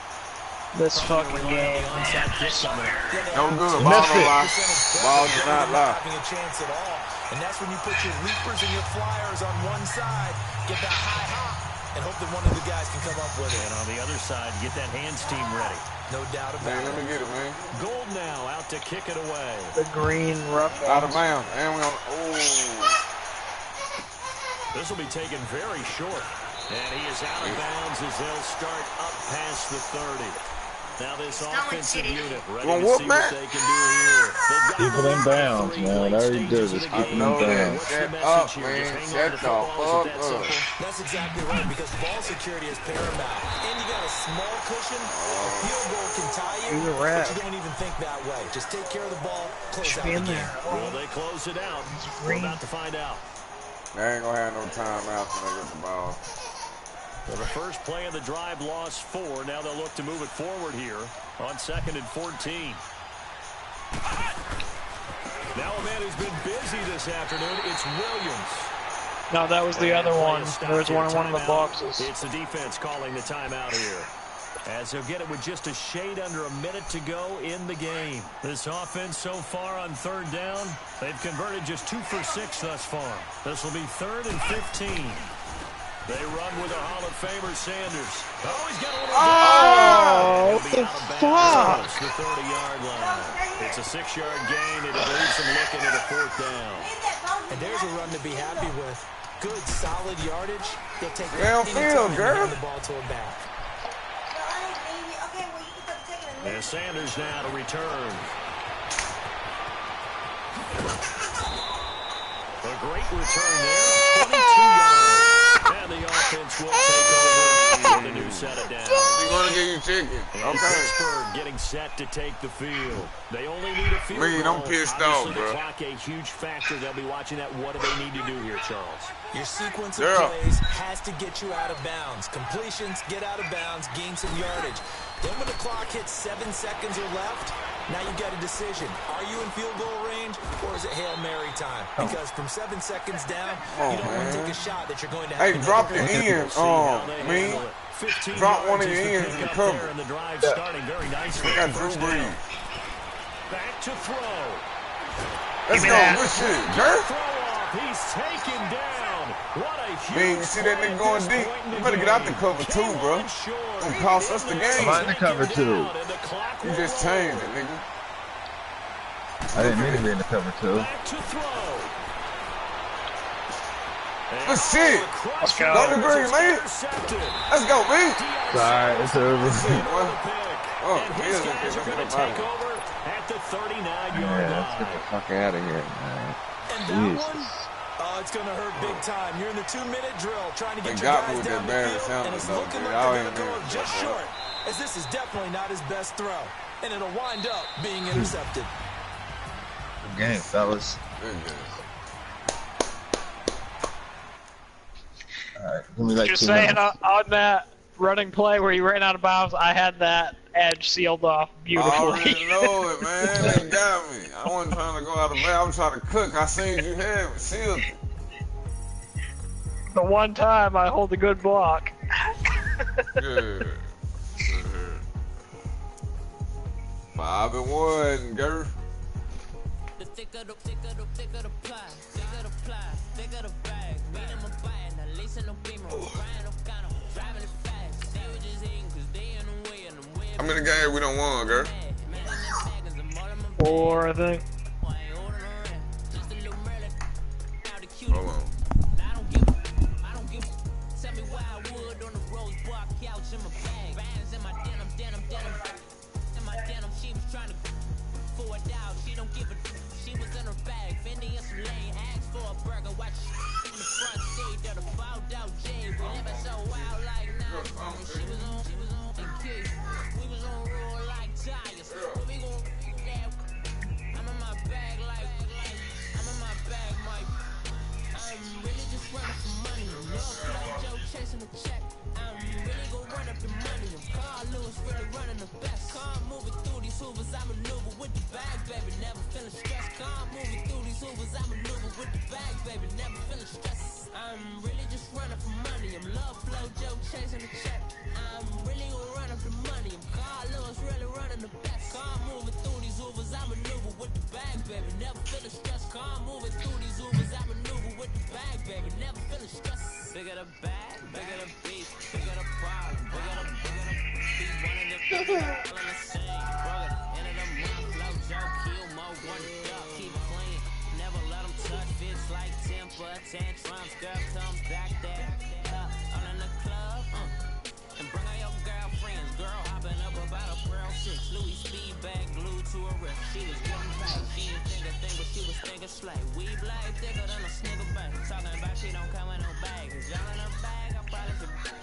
This fucking game. No good. Ball don't lie. Ball does not lie. Having a chance at all. And that's when you put your Reapers and your Flyers on one side, get that high hop, and hope that one of the guys can come up with it. And on the other side, get that hands team ready. No doubt about Man, it. let me get it, man. Gold now out to kick it away. The green rough. Out of bounds. And we on. Oh. This will be taken very short. And he is out of bounds as they'll start up past the 30. Now this offensive unit ready to see what they can do here. Keep it in bounds, man. Whatever you do, just keep it in bounds. Shut up, man. Shut the fuck up. That's exactly right, because ball security is paramount. And you got a small cushion. A field goal can tie you, but you don't even think that way. Just take care of the ball, close out the game. Will they close it out? We're about to find out. They ain't gonna have no timeouts when they get the ball. So the first play of the drive lost 4. Now they'll look to move it forward here on 2nd and 14. Now a man who's been busy this afternoon, it's Williams. No, that was the other one. There was one in one of the boxes. It's the defense calling the timeout here. As they'll get it with just a shade under a minute to go in the game. This offense so far on 3rd down, they've converted just 2 for 6 thus far. This will be 3rd and 15. They run with a Hall of Famer, Sanders. Oh, he's got a little... Oh, what the fuck? The 30-yard line. It's a 6-yard gain, and it leaves them looking at a 4th down. And there's a run to be happy with. Good, solid yardage. They'll take Downfield, girl. the ball to a back. And Sanders now to return. A great return there. 22 yards. And the offense will take over with a new set of downs. He's gonna get you chicken. And Okay. Pittsburgh getting set to take the field. They only need a field goal. I'm pissed off, Obviously, bro. the clock a huge factor. They'll be watching that. What do they need to do here, Charles? Your sequence of plays has to get you out of bounds. Completions, get out of bounds, gain some yardage. Then when the clock hits 7 seconds or left, now you've got a decision. Are you in field goal range, or is it Hail Mary time? Because from 7 seconds down, you don't want to take a shot that you're going to have Hey, drop your ends. Me. Drop one of your ends and cover. And the drive starting very nicely. We got Drew Brees. Back to throw. Let's go. Good shit. Dirt. Throw off. He's taken down. What a huge Man, you see that nigga going deep? You better get out the cover too, bro. Gonna cost us the game. I'm in the cover 2. You just changed it, nigga. I didn't mean to be in the cover 2. Back to throw. Good shit. Let's go. Go to green, man. Let's go, man. Sorry, it's over. Oh, And his guys are going to take over at the 39-yard Yeah, let's get the line. fuck out of here, man. And that Jesus. one, it's going to hurt big time. You're in the 2-minute drill trying to get They your got me guys with down that the Barry field, Sanders, and it's though, looking dude. like I they're ain't going to go doing just that, short, as this is definitely not his best throw, and it'll wind up being intercepted. Good game, fellas. Alright, give me like Just 2 saying, minutes. on that running play where he ran out of bounds, I had that edge sealed off I beautifully. already know it, man. They got me. I wasn't trying to go out of bed. I was trying to cook. I seen you have it sealed. The one time I hold a good block. Good. 5-1, girl. The thicker the pie, thicker the ply, thicker the bag. Beat them a bite, now listen no beamer, Ryan O'Connor, driving it fast. They were just hating cause they in the way and the way. How many games we don't won, girl? 4, I think. Hold on. I don't give tell me why I would on the rose bar couch in my bag. Bands in my denim. In my denim, she was trying to for it out. She don't give a she was in her bag. Fendi and some lane, asked for a burger. Watch in the front seat of the fouled out J. We living so wild like now. She was on and kick. We was on roll like tires. But we gon' that. I'm in my Ubers, I maneuver with the bag, baby, never feeling stressed. I'm really just running for money. I'm love flow, joke, chasing the check. I'm really gonna run up the money. I'm Carl Lewis, really running the best. Car moving through these Ubers, I maneuver with the bag, baby, never feeling stressed. Car moving through these Ubers, I maneuver with the bag, baby, never feeling stressed. Bigger the bag, bigger the beef, bigger the problem, bigger the beef, one in the all in the same. Brother, end of the month, flow, joke, kill, mo, one duck, keep clean. Never let them touch, fits like temper, tantrums, girl comes back there. All in the club, and bring all your girlfriends, girl hopping up about a pearl 6, Louis speed bag glued to her wrist. She was getting paid, she didn't think a thing, but she was thinking slay. We blade thicker than a snigger bag, talking about she don't come in no bag, cause y'all in a bag, I probably should.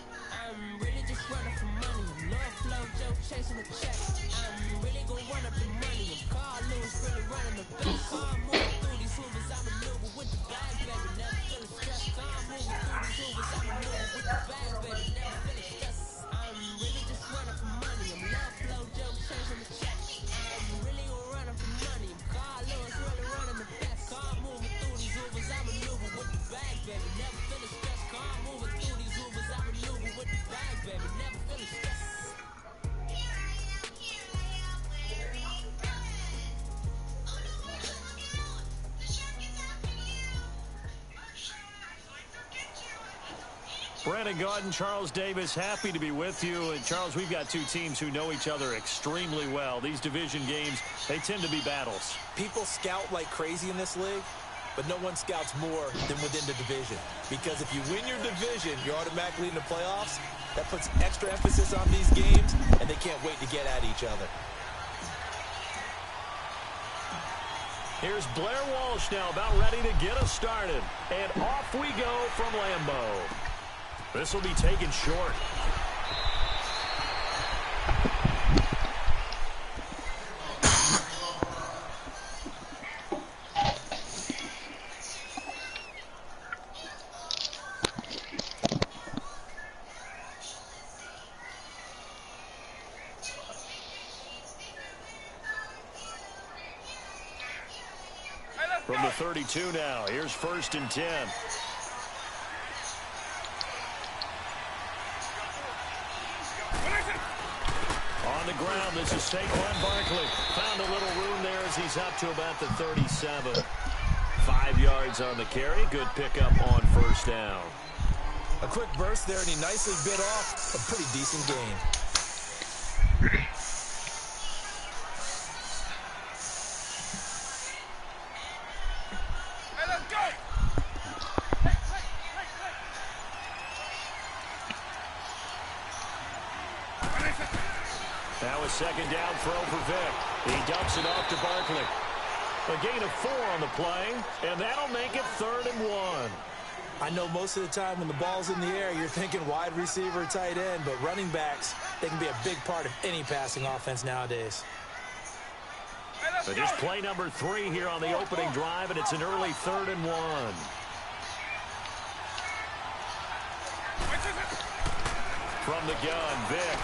I'm really just running for money. Love flow, joke, chasing the check. I'm really gonna run up the money. I'm Carl Lewis, really running the best. Car moving through these Ubers, I maneuver with the bag, baby, never feeling stressed. Car moving through these Ubers, I maneuver with the bag, baby, never feeling stressed. I'm really just running for money. I'm love flow, joke, chasing the check. I'm really gonna run up the money. I'm Carl Lewis, really running the best. Car moving through these Ubers, I maneuver with the bag, baby, never feeling stressed. Car moving through these Ubers, I maneuver with the bag, baby, never feeling stressed. Brandon Gaudin, Charles Davis, happy to be with you. And Charles, we've got two teams who know each other extremely well. These division games, they tend to be battles. People scout like crazy in this league, but no one scouts more than within the division. Because if you win your division, you're automatically in the playoffs. That puts extra emphasis on these games, and they can't wait to get at each other. Here's Blair Walsh now, about ready to get us started. And off we go from Lambeau. This will be taken short. From the 32 now, here's 1st and 10. On the ground, this is Saquon Barkley. Found a little room there as he's up to about the 37. 5 yards on the carry. Good pickup on 1st down. A quick burst there, and he nicely bit off a pretty decent gain. Now a 2nd down throw for Vic. He dumps it off to Barkley. A gain of 4 on the play, and that'll make it 3rd and 1. I know most of the time when the ball's in the air, you're thinking wide receiver, tight end, but running backs, they can be a big part of any passing offense nowadays. So just play number 3 here on the opening drive, and it's an early 3rd and 1. From the gun, Vic.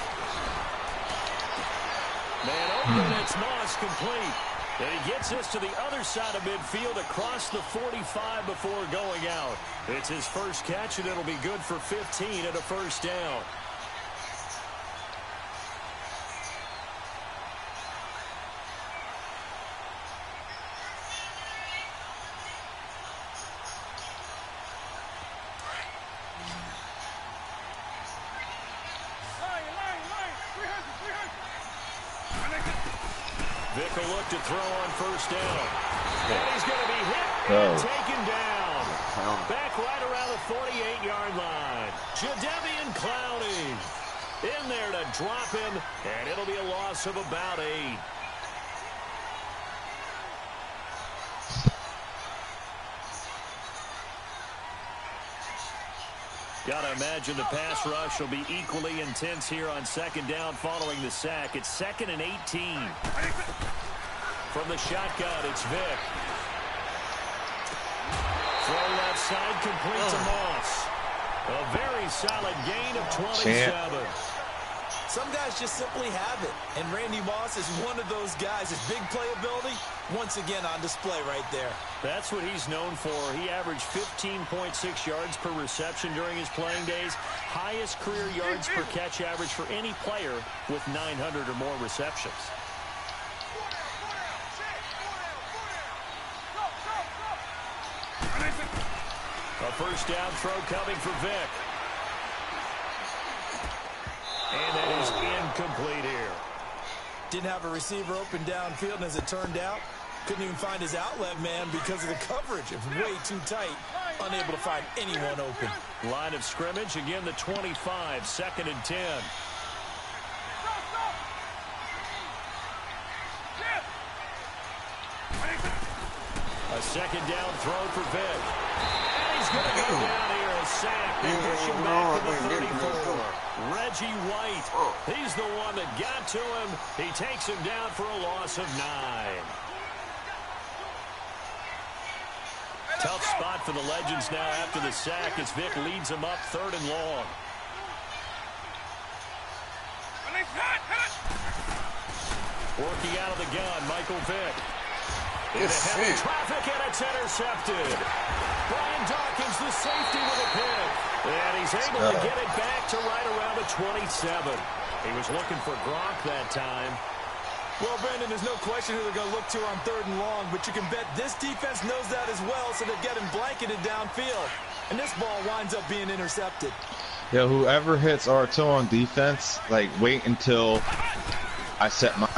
Man open, it's Moss complete. And he gets us to the other side of midfield across the 45 before going out. It's his first catch, and it'll be good for 15 and a 1st down. Vic will look to throw on 1st down. And he's going to be hit and taken down. Back right around the 48-yard line. Jadeveon Clowney in there to drop him, and it'll be a loss of about 8. Gotta imagine the pass rush will be equally intense here on 2nd down following the sack. It's 2nd and 18. From the shotgun, it's Vic. Throw left side, complete to Moss. A very solid gain of 27. Some guys just simply have it, and Randy Moss is one of those guys. His big playability, once again on display right there. That's what he's known for. He averaged 15.6 yards per reception during his playing days. Highest career yards per catch average for any player with 900 or more receptions. A first down throw coming for Vic. And that is incomplete here. Didn't have a receiver open downfield, and as it turned out, couldn't even find his outlet man because of the coverage. It's way too tight, unable to find anyone open. Line of scrimmage, again the 25, 2nd and 10. A second down throw for Vic. And he's going to go down here, a sack. They push him back to the 34. Reggie White, he's the one that got to him. He takes him down for a loss of 9. Tough spot for the Legends now after the sack as Vic leads them up 3rd and long. Working out of the gun, Michael Vick. Into heavy traffic, and it's intercepted. Brian Dawkins, the safety, with a pick. And he's able to get it back to right around the 27. He was looking for Gronk that time. Well, Brandon, there's no question who they're going to look to on 3rd and long, but you can bet this defense knows that as well, so they're getting blanketed downfield. And this ball winds up being intercepted. Yeah, whoever hits R2 on defense, like, wait until I set my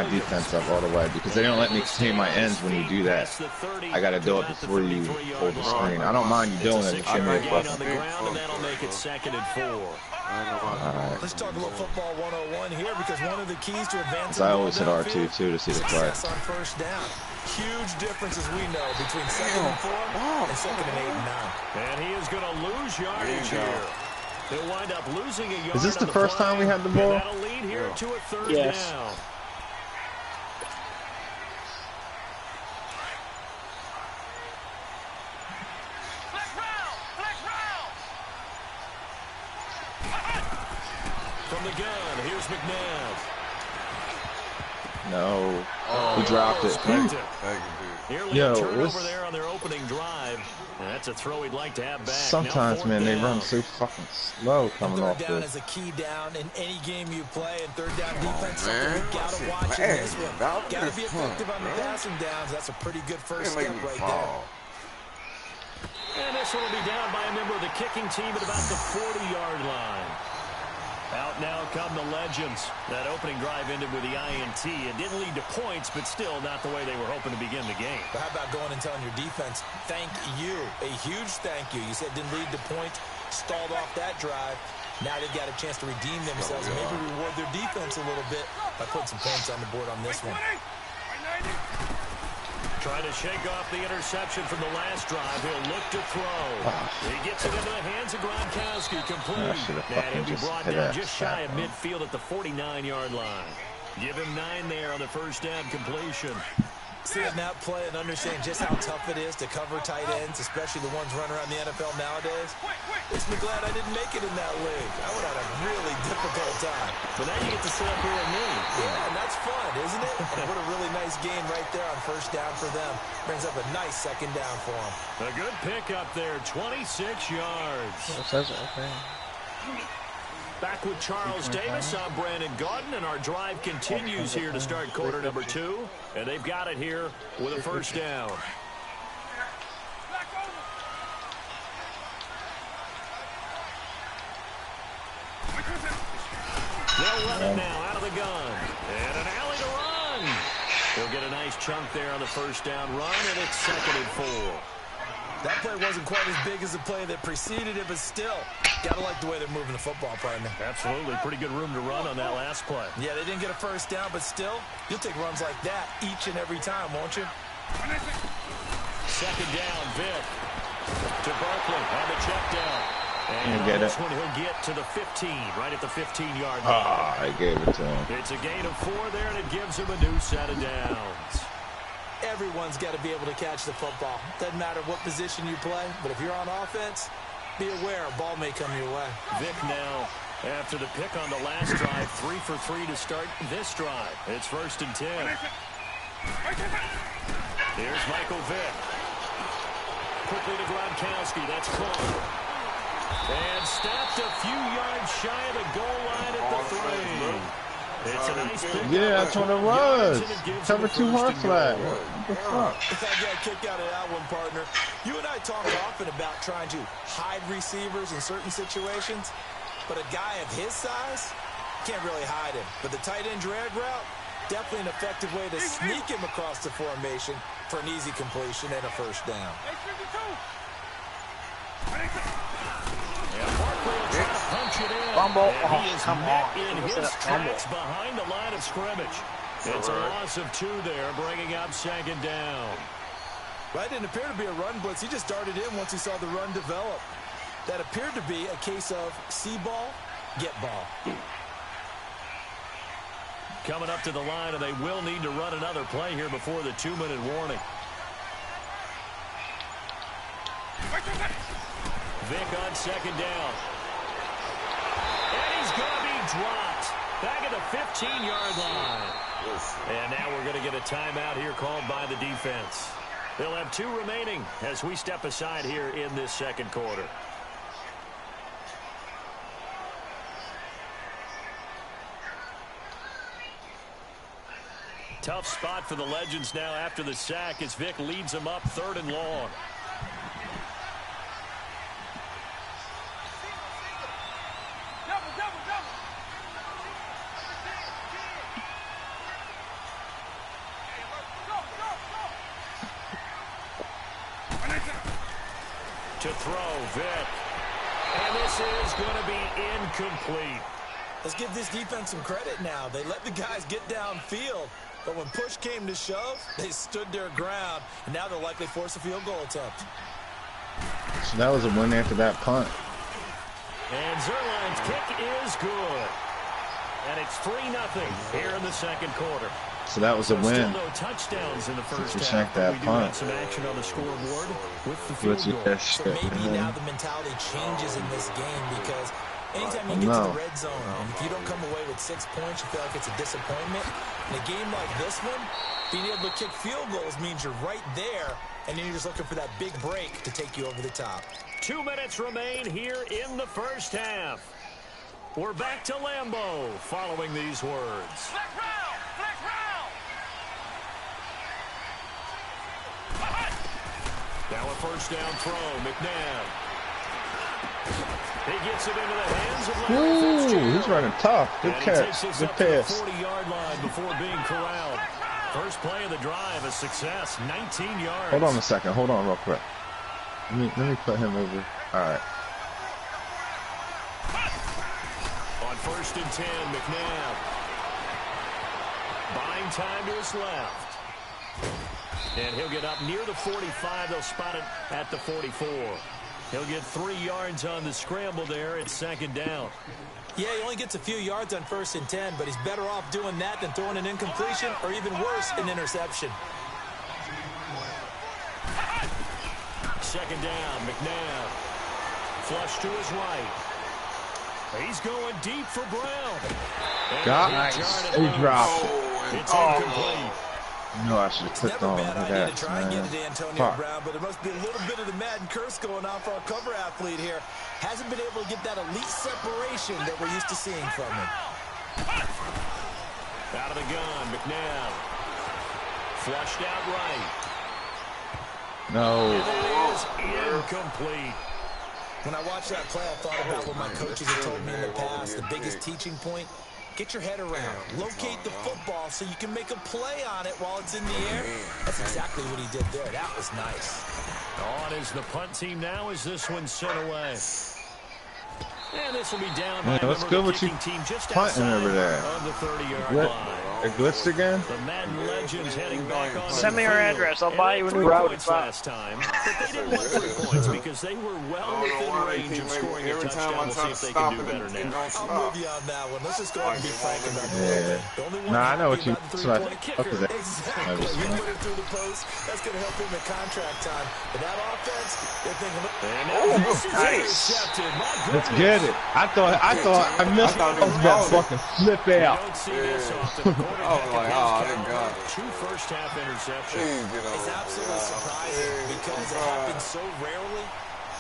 defense up all the way, because they don't let me contain my ends when you do that. I got to do it before you hold the screen. I don't mind you doing it. On the ground, and that'll make it 2nd and 4. Right. Let's talk about football 101 here, because one of the keys to advancing I always hit R2 too to see the play. Success on first down. Huge differences we know between 2nd and 4 and 2nd and 8 and 9. And he is going to lose yardage here. He'll wind up losing a yard. Is this the first time we had the ball? That'll lead here to a 3rd down. From the gun, here's McNabb. No. He dropped it. Nearly a turnover there on their opening drive. And that's a throw he'd like to have back. Sometimes, man, they run so fucking slow coming off Third down this. is a key down in any game you play, and 3rd down defense, something you gotta watch in this one. Gotta be effective on the passing downs. That's a pretty good first step right there. And this one will be down by a member of the kicking team at about the 40-yard line. Out now come the Legends. That opening drive ended with the INT. It didn't lead to points, but still not the way they were hoping to begin the game. But how about going and telling your defense, thank you, a huge thank you. You said didn't lead to points, stalled off that drive. Now they've got a chance to redeem themselves, maybe reward their defense a little bit by putting some points on the board on this one. Trying to shake off the interception from the last drive. He'll look to throw. He gets it into the hands of Gronkowski. Complete. And he'll be brought down just shy of midfield at the 49-yard line. Give him 9 there on the first down completion. Seeing that play and understanding just how tough it is to cover tight ends, especially the ones running around the NFL nowadays, makes me glad I didn't make it in that league. I would have had a really difficult time. But now you get to sit up here with me. Yeah, and that's fun, isn't it? And what a really nice game right there on first down for them. Brings up a nice second down for them. A good pickup there, 26 yards. Okay. Back with Charles Davis, I'm Brandon Gaudin, and our drive continues here to start quarter number 2. And they've got it here with a first down. They'll run it now out of the gun. And an alley to run. They'll get a nice chunk there on the first down run, and it's 2nd and 4. That play wasn't quite as big as the play that preceded it, but still, gotta like the way they're moving the football, partner. Absolutely. Pretty good room to run on that last play. Yeah, they didn't get a first down, but still, you'll take runs like that each and every time, won't you? Second down, Vic. To Barkley on the check down. And get this it. one, he'll get to the 15, right at the 15-yard line. I gave it to him. It's a gain of 4 there, and it gives him a new set of downs. Everyone's got to be able to catch the football. Doesn't matter what position you play, but if you're on offense, be aware a ball may come your way. Vic now After the pick on the last drive, 3 for 3 to start this drive. It's 1st and 10. Here's Michael Vick. Quickly to Gronkowski. That's close. And stopped a few yards shy of the goal line at the 3. It's a nice pick. Yeah, that's what it was. Cover 2 hard flag. What the fuck? I got a kick out of that one, partner. You and I talk often about trying to hide receivers in certain situations, but a guy of his size can't really hide him. But the tight end drag route, definitely an effective way to sneak him across the formation for an easy completion and a first down. Punch it in. Fumble. And he is Come met on. in his tracks behind the line of scrimmage. It's a loss of 2 there, bringing up 2nd down. Well, that didn't appear to be a run blitz. He just darted in once he saw the run develop. That appeared to be a case of see ball, get ball. Coming up to the line, and they will need to run another play here before the 2-minute warning. Vick on 2nd down. And he's going to be dropped. Back at the 15-yard line. And now we're going to get a timeout here called by the defense. They'll have 2 remaining as we step aside here in this 2nd quarter. Tough spot for the Legends now after the sack as Vick leads them up 3rd and long. To throw, Vick. And this is going to be incomplete. Let's give this defense some credit now. They let the guys get downfield, but when push came to shove, they stood their ground, and now they'll likely force a field goal attempt. So that was a win after that punt. And Zerline's kick is good. And it's 3-0 here in the 2nd quarter. So that was a win. Still no touchdowns in the first half. That we do punt. have some action on the scoreboard with the field goal. So maybe now the mentality changes in this game because anytime you get to the red zone, and if you don't come away with 6 points, you feel like it's a disappointment. In a game like this one, being able to kick field goals means you're right there, and then you're just looking for that big break to take you over the top. 2 minutes remain here in the first half. We're back to Lambeau following these words. Black round! Black round! Now a first down throw, McNabb. He gets it into the hands of Larry Fitzgerald. He's running tough. Good catch. Good pass. 40-yard line before being corralled. First play of the drive, a success, 19 yards. Hold on a second. Hold on real quick. Let me put him over. All right. On 1st and 10, McNabb. Buying time to his left. And he'll get up near the 45. They'll spot it at the 44. He'll get 3 yards on the scramble there. It's 2nd down. Yeah, he only gets a few yards on 1st and 10, but he's better off doing that than throwing an incompletion or even worse, an interception. 2nd down, McNabb. Flush to his right. He's going deep for Brown. Nice. He dropped it. It's incomplete. No, I should have clicked on Never a bad idea that. to try and get it to Antonio Fuck. Brown, but there must be a little bit of the Madden curse going on for our cover athlete here. Hasn't been able to get that elite separation that we're used to seeing from him. Out of the gun, McNabb. Flushed out right. No. And it is incomplete. When I watched that play, I thought about what my coaches have told me in the past. The biggest teaching point, get your head around. Locate the football so you can make a play on it while it's in the air. That's exactly what he did there. That was nice. On is the punt team now as this one's sent away. And this will be down by Man, let's the go with you kicking team just punting outside over there. of the 30-yard What? line. It glitched again? The Madden legends heading back on. Send me your address. I'll buy you a new router. Last time, but they didn't want 3 points because they were well within range of scoring a touchdown. We'll see if they can do better now. I'll move you on that one. Let's just go ahead and be frank about it. Yeah. The only one Nah, I know what you. happy That's about the what I. three-point kicker. Exactly. You put it through the post. That's going to help him at contract time. But that offense, they're thinking. Nice. Let's get it. I thought I missed. I was about to fucking flip out. I was like, oh, thank God. 2 first-half interceptions. It's absolutely surprising because it happens so rarely.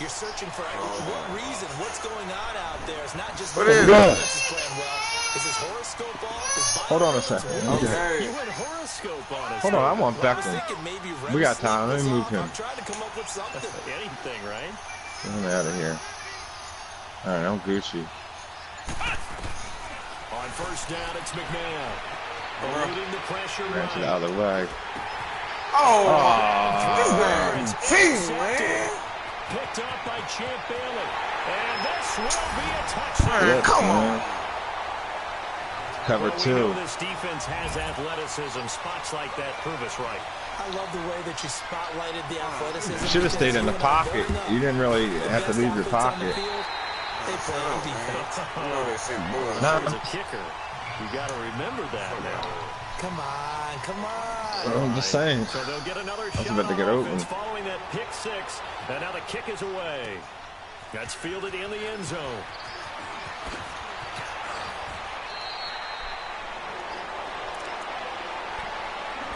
You're searching for what reason, what's going on out there. It's not just the defense is playing well. Is his horoscope off? Hold on a second. Okay. You went horoscope on us. Hold on, I want Beckham. We got time. Let me move him. I'm trying to come up with something. Anything, right? Get him out of here. All right, I'm Gucci. On first down, it's McNabb. Eluding the pressure. Ran to the other way. Jeez, man. Picked up by Champ Bailey. And this will be a touchdown. Yes, come on. Cover 2. This defense has athleticism. Spots like that prove us right. I love the way that you spotlighted the athleticism. Should have stayed in the pocket. You didn't really have to leave your pocket. They play on defense. As a kicker, you got to remember that now. Come on. I'm just saying. So they'll get another I was shot about to get open. following that pick 6. And now the kick is away. That's fielded in the end zone.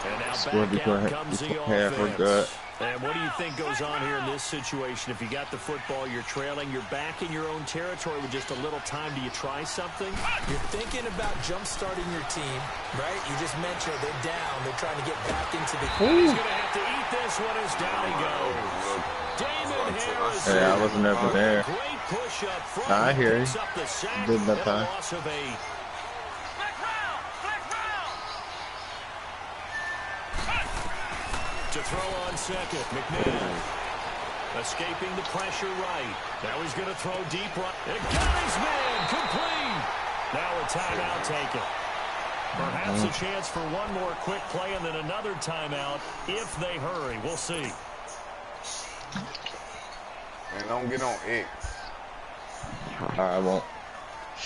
And now Scored before half or good. And what do you think goes on here in this situation? If you got the football, you're trailing, you're back in your own territory with just a little time. Do you try something? You're thinking about jump-starting your team, right? You just mentioned they're down. They're trying to get back into the game. He's going to have to eat this one as down he goes. Damon Harris. Yeah, I wasn't ever there. Great push up front. I hear you. Picks up the sack. Did that time. Loss of 8. To throw on second, McNabb. Escaping the pressure right. Now he's going to throw deep right. It got his man. Complete. Now a timeout taken. Perhaps a chance for one more quick play and then another timeout if they hurry. We'll see. And don't get on X. I won't.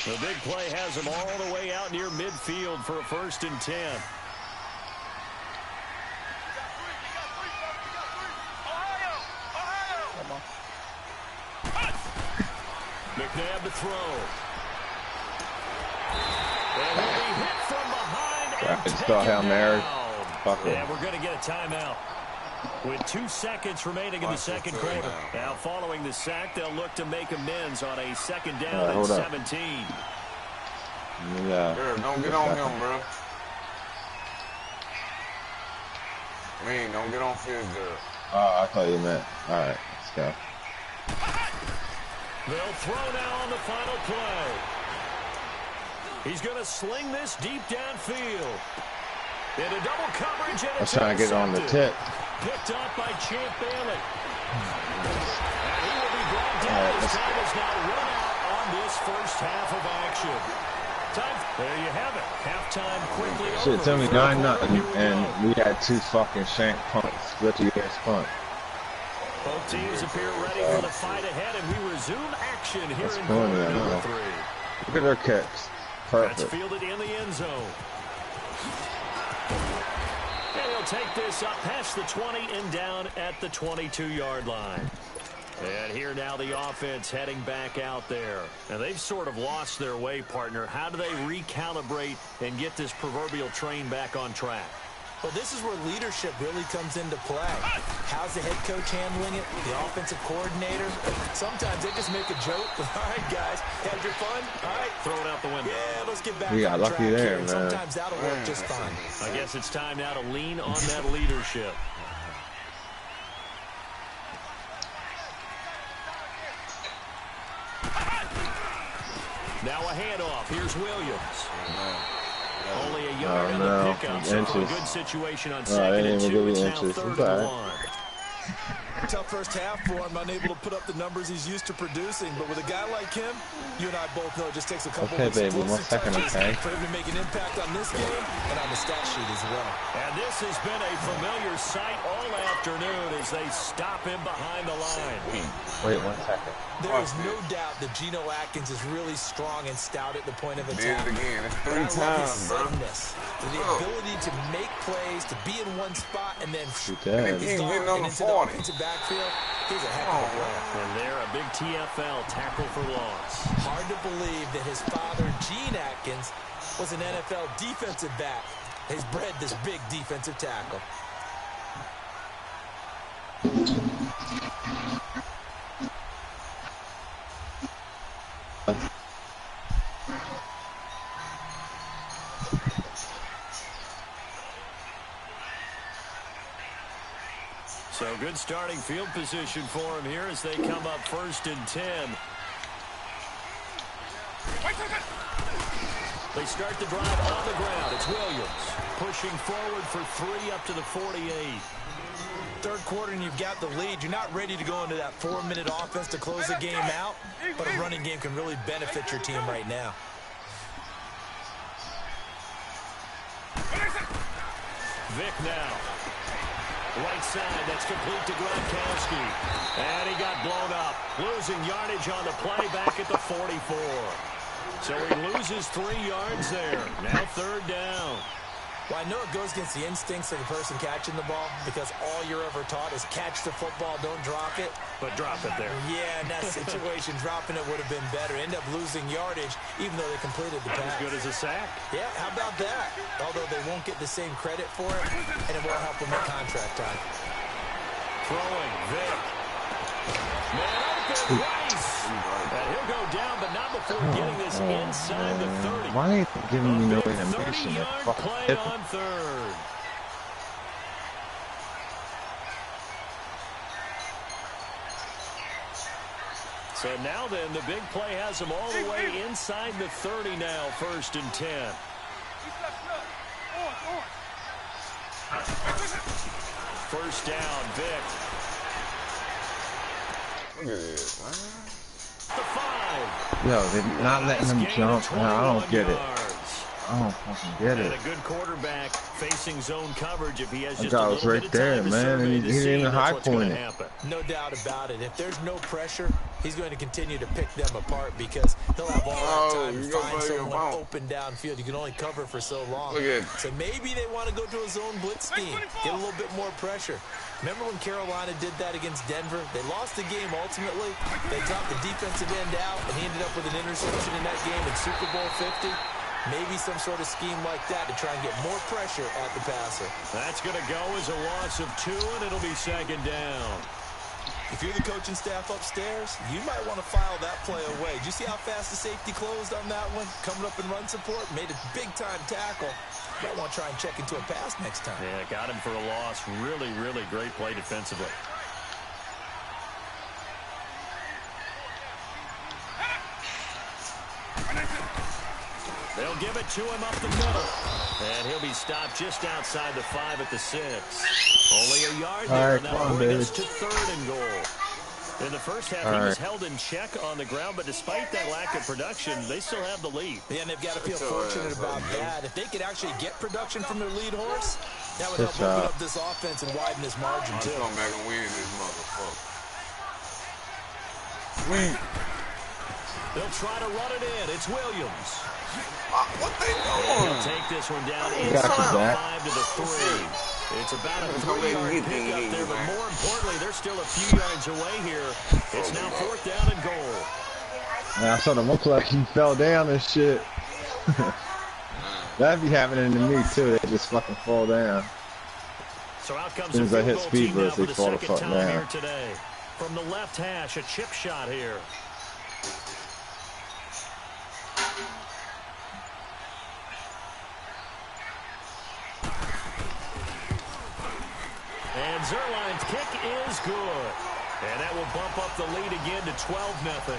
The big play has him all the way out near midfield for a 1st and 10. McNabb to throw. And he'll be hit from behind. It's still Hail Mary. Fuck it. Yeah, we're going to get a timeout. With 2 seconds remaining in the second quarter. Now, following the sack, they'll look to make amends on a 2nd down and 17. Yeah. Don't get on him, bro. Don't get on Fitzgerald. Oh, I thought you meant. All right, let's go. They'll throw now on the final play. He's going to sling this deep downfield. Into double coverage, and I was trying to get it on the tip. Picked up by Champ Bailey. And he will be brought down. His time is now run out on this first half of action. There you have it. Halftime quickly over. Shit, tell me 9-0, and we had 2 fucking shank punts. Guilty-ass punt. Both teams appear ready for the fight ahead, and we resume action here in quarter number 3. Look at their kicks. Perfect. That's fielded in the end zone. And he'll take this up past the 20 and down at the 22-yard line. And here now the offense heading back out there. And they've sort of lost their way, partner. How do they recalibrate and get this proverbial train back on track? Well, this is where leadership really comes into play. How's the head coach handling it? The offensive coordinator? Sometimes they just make a joke. All right, guys, had your fun? All right. Throw it out the window. Yeah, let's get back We on got track lucky there, here. man. Sometimes that'll work just fine. I guess it's time now to lean on that leadership. Now a handoff. Here's Williams. Only a yard on the pickup. So for a good situation on 2nd and 2, it's now 3rd and 1. Tough first half for him, unable to put up the numbers he's used to producing. But with a guy like him, you and I both know it just takes a couple of explosive touches for him to make an impact on this game and on the stat sheet as well. And this has been a familiar sight all afternoon as they stop him behind the line. Wait 1 second. There is no doubt that Geno Atkins is really strong and stout at the point of attack. Did it again. It's 3 times, bro. The ability to make plays, to be in one spot, and then shoot that. He's getting on the 40. Backfield. He's a heck of a player. And there, a big TFL tackle for loss. Hard to believe that his father, Gene Atkins, was an NFL defensive back. He's bred this big defensive tackle. So good starting field position for him here as they come up 1st and 10. They start the drive on the ground. It's Williams pushing forward for 3 up to the 48. Third quarter and you've got the lead. You're not ready to go into that 4-minute offense to close the game out, but a running game can really benefit your team right now. Vic now. Right side, that's complete to Gronkowski. And he got blown up. Losing yardage on the play back at the 44. So he loses 3 yards there. Now 3rd down. Well, I know it goes against the instincts of the person catching the ball because all you're ever taught is catch the football, don't drop it. But drop it there. Yeah, in that situation, dropping it would have been better. End up losing yardage, even though they completed the pass. As good as a sack. Yeah, how about that? Although they won't get the same credit for it, and it won't help them at contract time. Throwing, Vic. Man open, Rice. And he'll go down, but not before getting this inside the 30. Why ain't they giving me no animation? 30-yard play on 3rd. So now then, the big play has them all the way inside the 30 now, 1st and 10. First down, Vic. Look at this, man. The 5. Yo, they're not letting him jump. No, I don't get it. I don't fucking get it. And a good quarterback facing zone coverage if he has just that guy was right there, man. He didn't even high point it. No doubt about it. If there's no pressure, he's going to continue to pick them apart because he'll have all that time to find someone open downfield. You can only cover for so long. So maybe they want to go to a zone blitz scheme, get a little bit more pressure. Remember when Carolina did that against Denver? They lost the game ultimately. They dropped the defensive end out, and he ended up with an interception in that game in Super Bowl 50. Maybe some sort of scheme like that to try and get more pressure at the passer. That's going to go as a loss of 2, and it'll be 2nd down. If you're the coaching staff upstairs, you might want to file that play away. Did you see how fast the safety closed on that one? Coming up in run support, made a big-time tackle. Might want to try and check into a pass next time. Yeah, got him for a loss. Really, really great play defensively. They'll give it to him up the middle. And he'll be stopped just outside the 5 at the 6. Only a yard there, and that'll bring us to 3rd and goal. In the first half, he was held in check on the ground, but despite that lack of production, they still have the lead. Yeah, and they've got to feel fortunate about that. If they could actually get production from their lead horse, that would help open up this offense and widen this margin, too. Come back and win this motherfucker. They'll try to run it in. It's Williams. What they doing? He'll take this one down inside the 5 to the 3. It's about a 3-yard pickup there, but more importantly, they're still a few yards away here. It's now 4th down and goal. Man, I saw the look like he fell down and shit. That'd be happening to me too. They just fucking fall down. So out comes as soon as I hit speed boost, they fall the fuck down. Here today. From the left hash, a chip shot here. And Zerline's kick is good. And that will bump up the lead again to 12-0.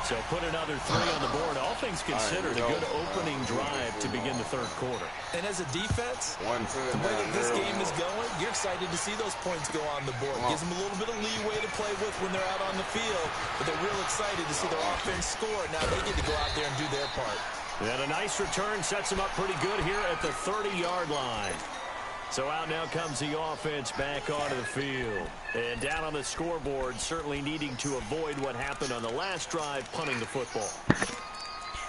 So put another 3 on the board. All things considered, a good opening drive to begin the third quarter. And as a defense, the way that this game is going, you're excited to see those points go on the board. Gives them a little bit of leeway to play with when they're out on the field, but they're real excited to see their offense score. Now they get to go out there and do their part. And a nice return sets them up pretty good here at the 30-yard line. So out now comes the offense back onto the field. And down on the scoreboard, certainly needing to avoid what happened on the last drive, punting the football.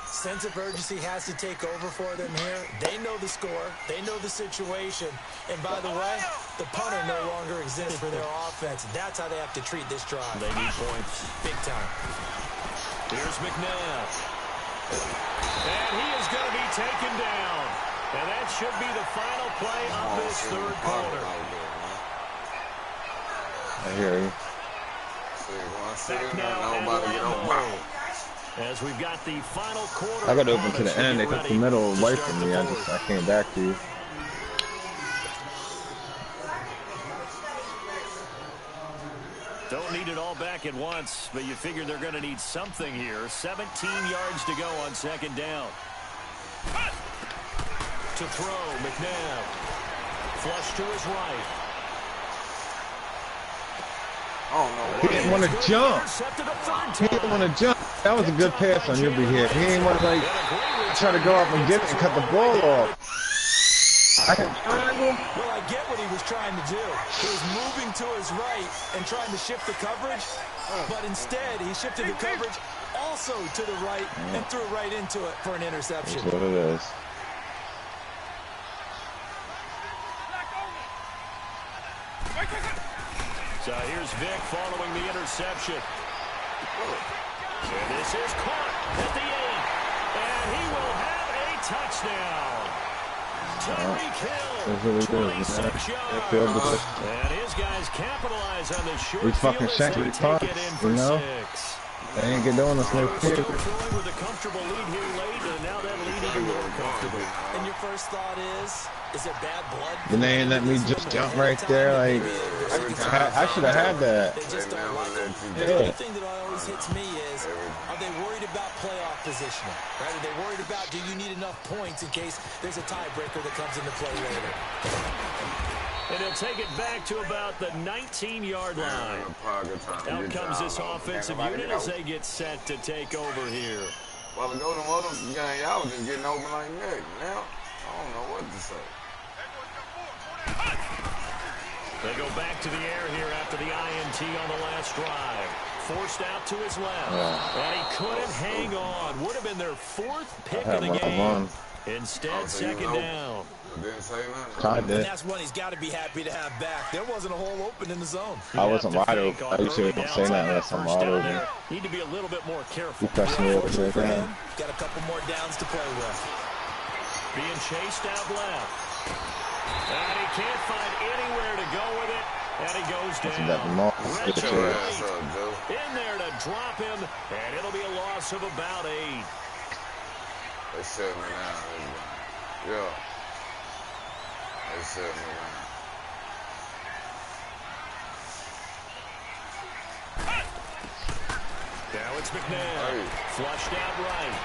Sense of urgency has to take over for them here. They know the score. They know the situation. And by the way, the punter no longer exists for their offense. That's how they have to treat this drive. They need points. Big time. Here's McNabb. And he is going to be taken down. And that should be the final play of this third quarter. I hear you. Back now at Lambeau. As we've got the final quarter. I got open to the end. They took the middle away from me. I came back to you. Don't need it all back at once, but you figure they're going to need something here. 17 yards to go on second down. To throw, McNabb. Flush to his right. Oh, no. He didn't want to jump. He didn't want to jump. That was a good pass on your behalf. He didn't want to, like, try to go up and get it and cut the ball off. Well, I get what he was trying to do. He was moving to his right and trying to shift the coverage, but instead he shifted the coverage also to the right and threw right into it for an interception. That's what it is. So here's Vic following the interception. And this is caught at the 8. And he will have a touchdown. Tyreek Hill, 26 yards. And his guys capitalize on the short fucking field as they take it in for 6. They ain't get doing this no Still throwing with a comfortable lead here late, and now that lead even more comfortable. And your first thought is it bad blood? Then they ain't let me just jump right there. Like, I should have had that. They just don't like it. The thing that always hits me is, are they worried about playoff positioning? Right? Are they worried about, do you need enough points in case there's a tiebreaker that comes into play later? And they'll take it back to about the 19-yard line. Out comes this offensive unit as they get set to take over here. Well, to go to other game, y'all was just getting open like that. Now, I don't know what to say. They go back to the air here after the INT on the last drive. Forced out to his left. And he couldn't hang on. Would have been their 4th pick of the game. Instead, second down. Didn't say nothing. And that's one he's got to be happy to have back. There wasn't a hole open in the zone. I wasn't wide open. I usually don't say that unless I'm wide open. Need to be a little bit more careful. He pressed me over there. Got a couple more downs to play with. Being chased out left. And he can't find anywhere to go with it. And he goes down. In there to drop him. And it'll be a loss of about 8. They set me down. Yeah. They set me down. Now it's McNabb. Flushed out right.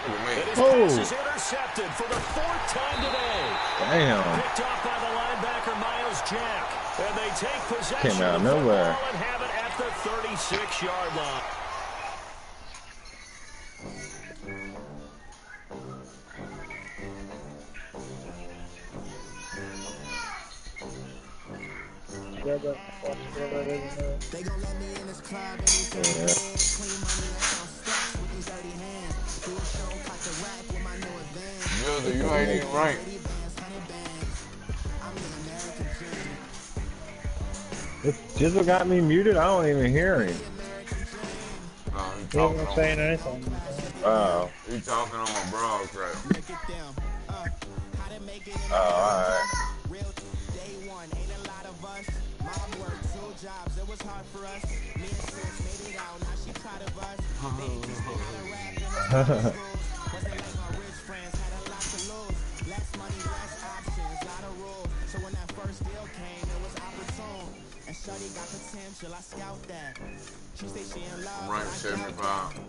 Look at me. Pass is intercepted for the 4th time today. Damn. Picked off by the linebacker Miles Jack. And they take possession Came out of of the nowhere. football and have it at the 36-yard line. They gon' let me in this club and these dirty hands. Clean money down, stacks with these dirty hands. Do a show, cut the rack with my new advance. Jilda, you ain't even right. Jizzle got me muted. I don't even hear him. He wasn't saying anything. Wow. He talking on my broadcast. Oh, alright. I'm ranked 75.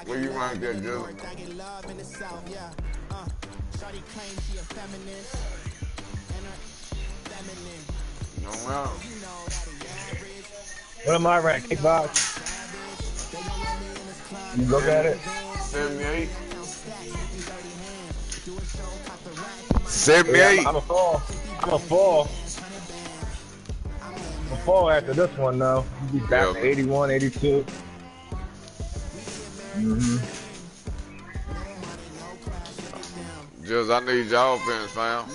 Where you ranked that, Jizzle? No matter. What am I ranked? Kickbox. You look at it. 78. Yeah, 78. I'm a fall. I'm a fall. I'm a fall after this one, though. You be back to 81, 82. Just I need your offense, fam.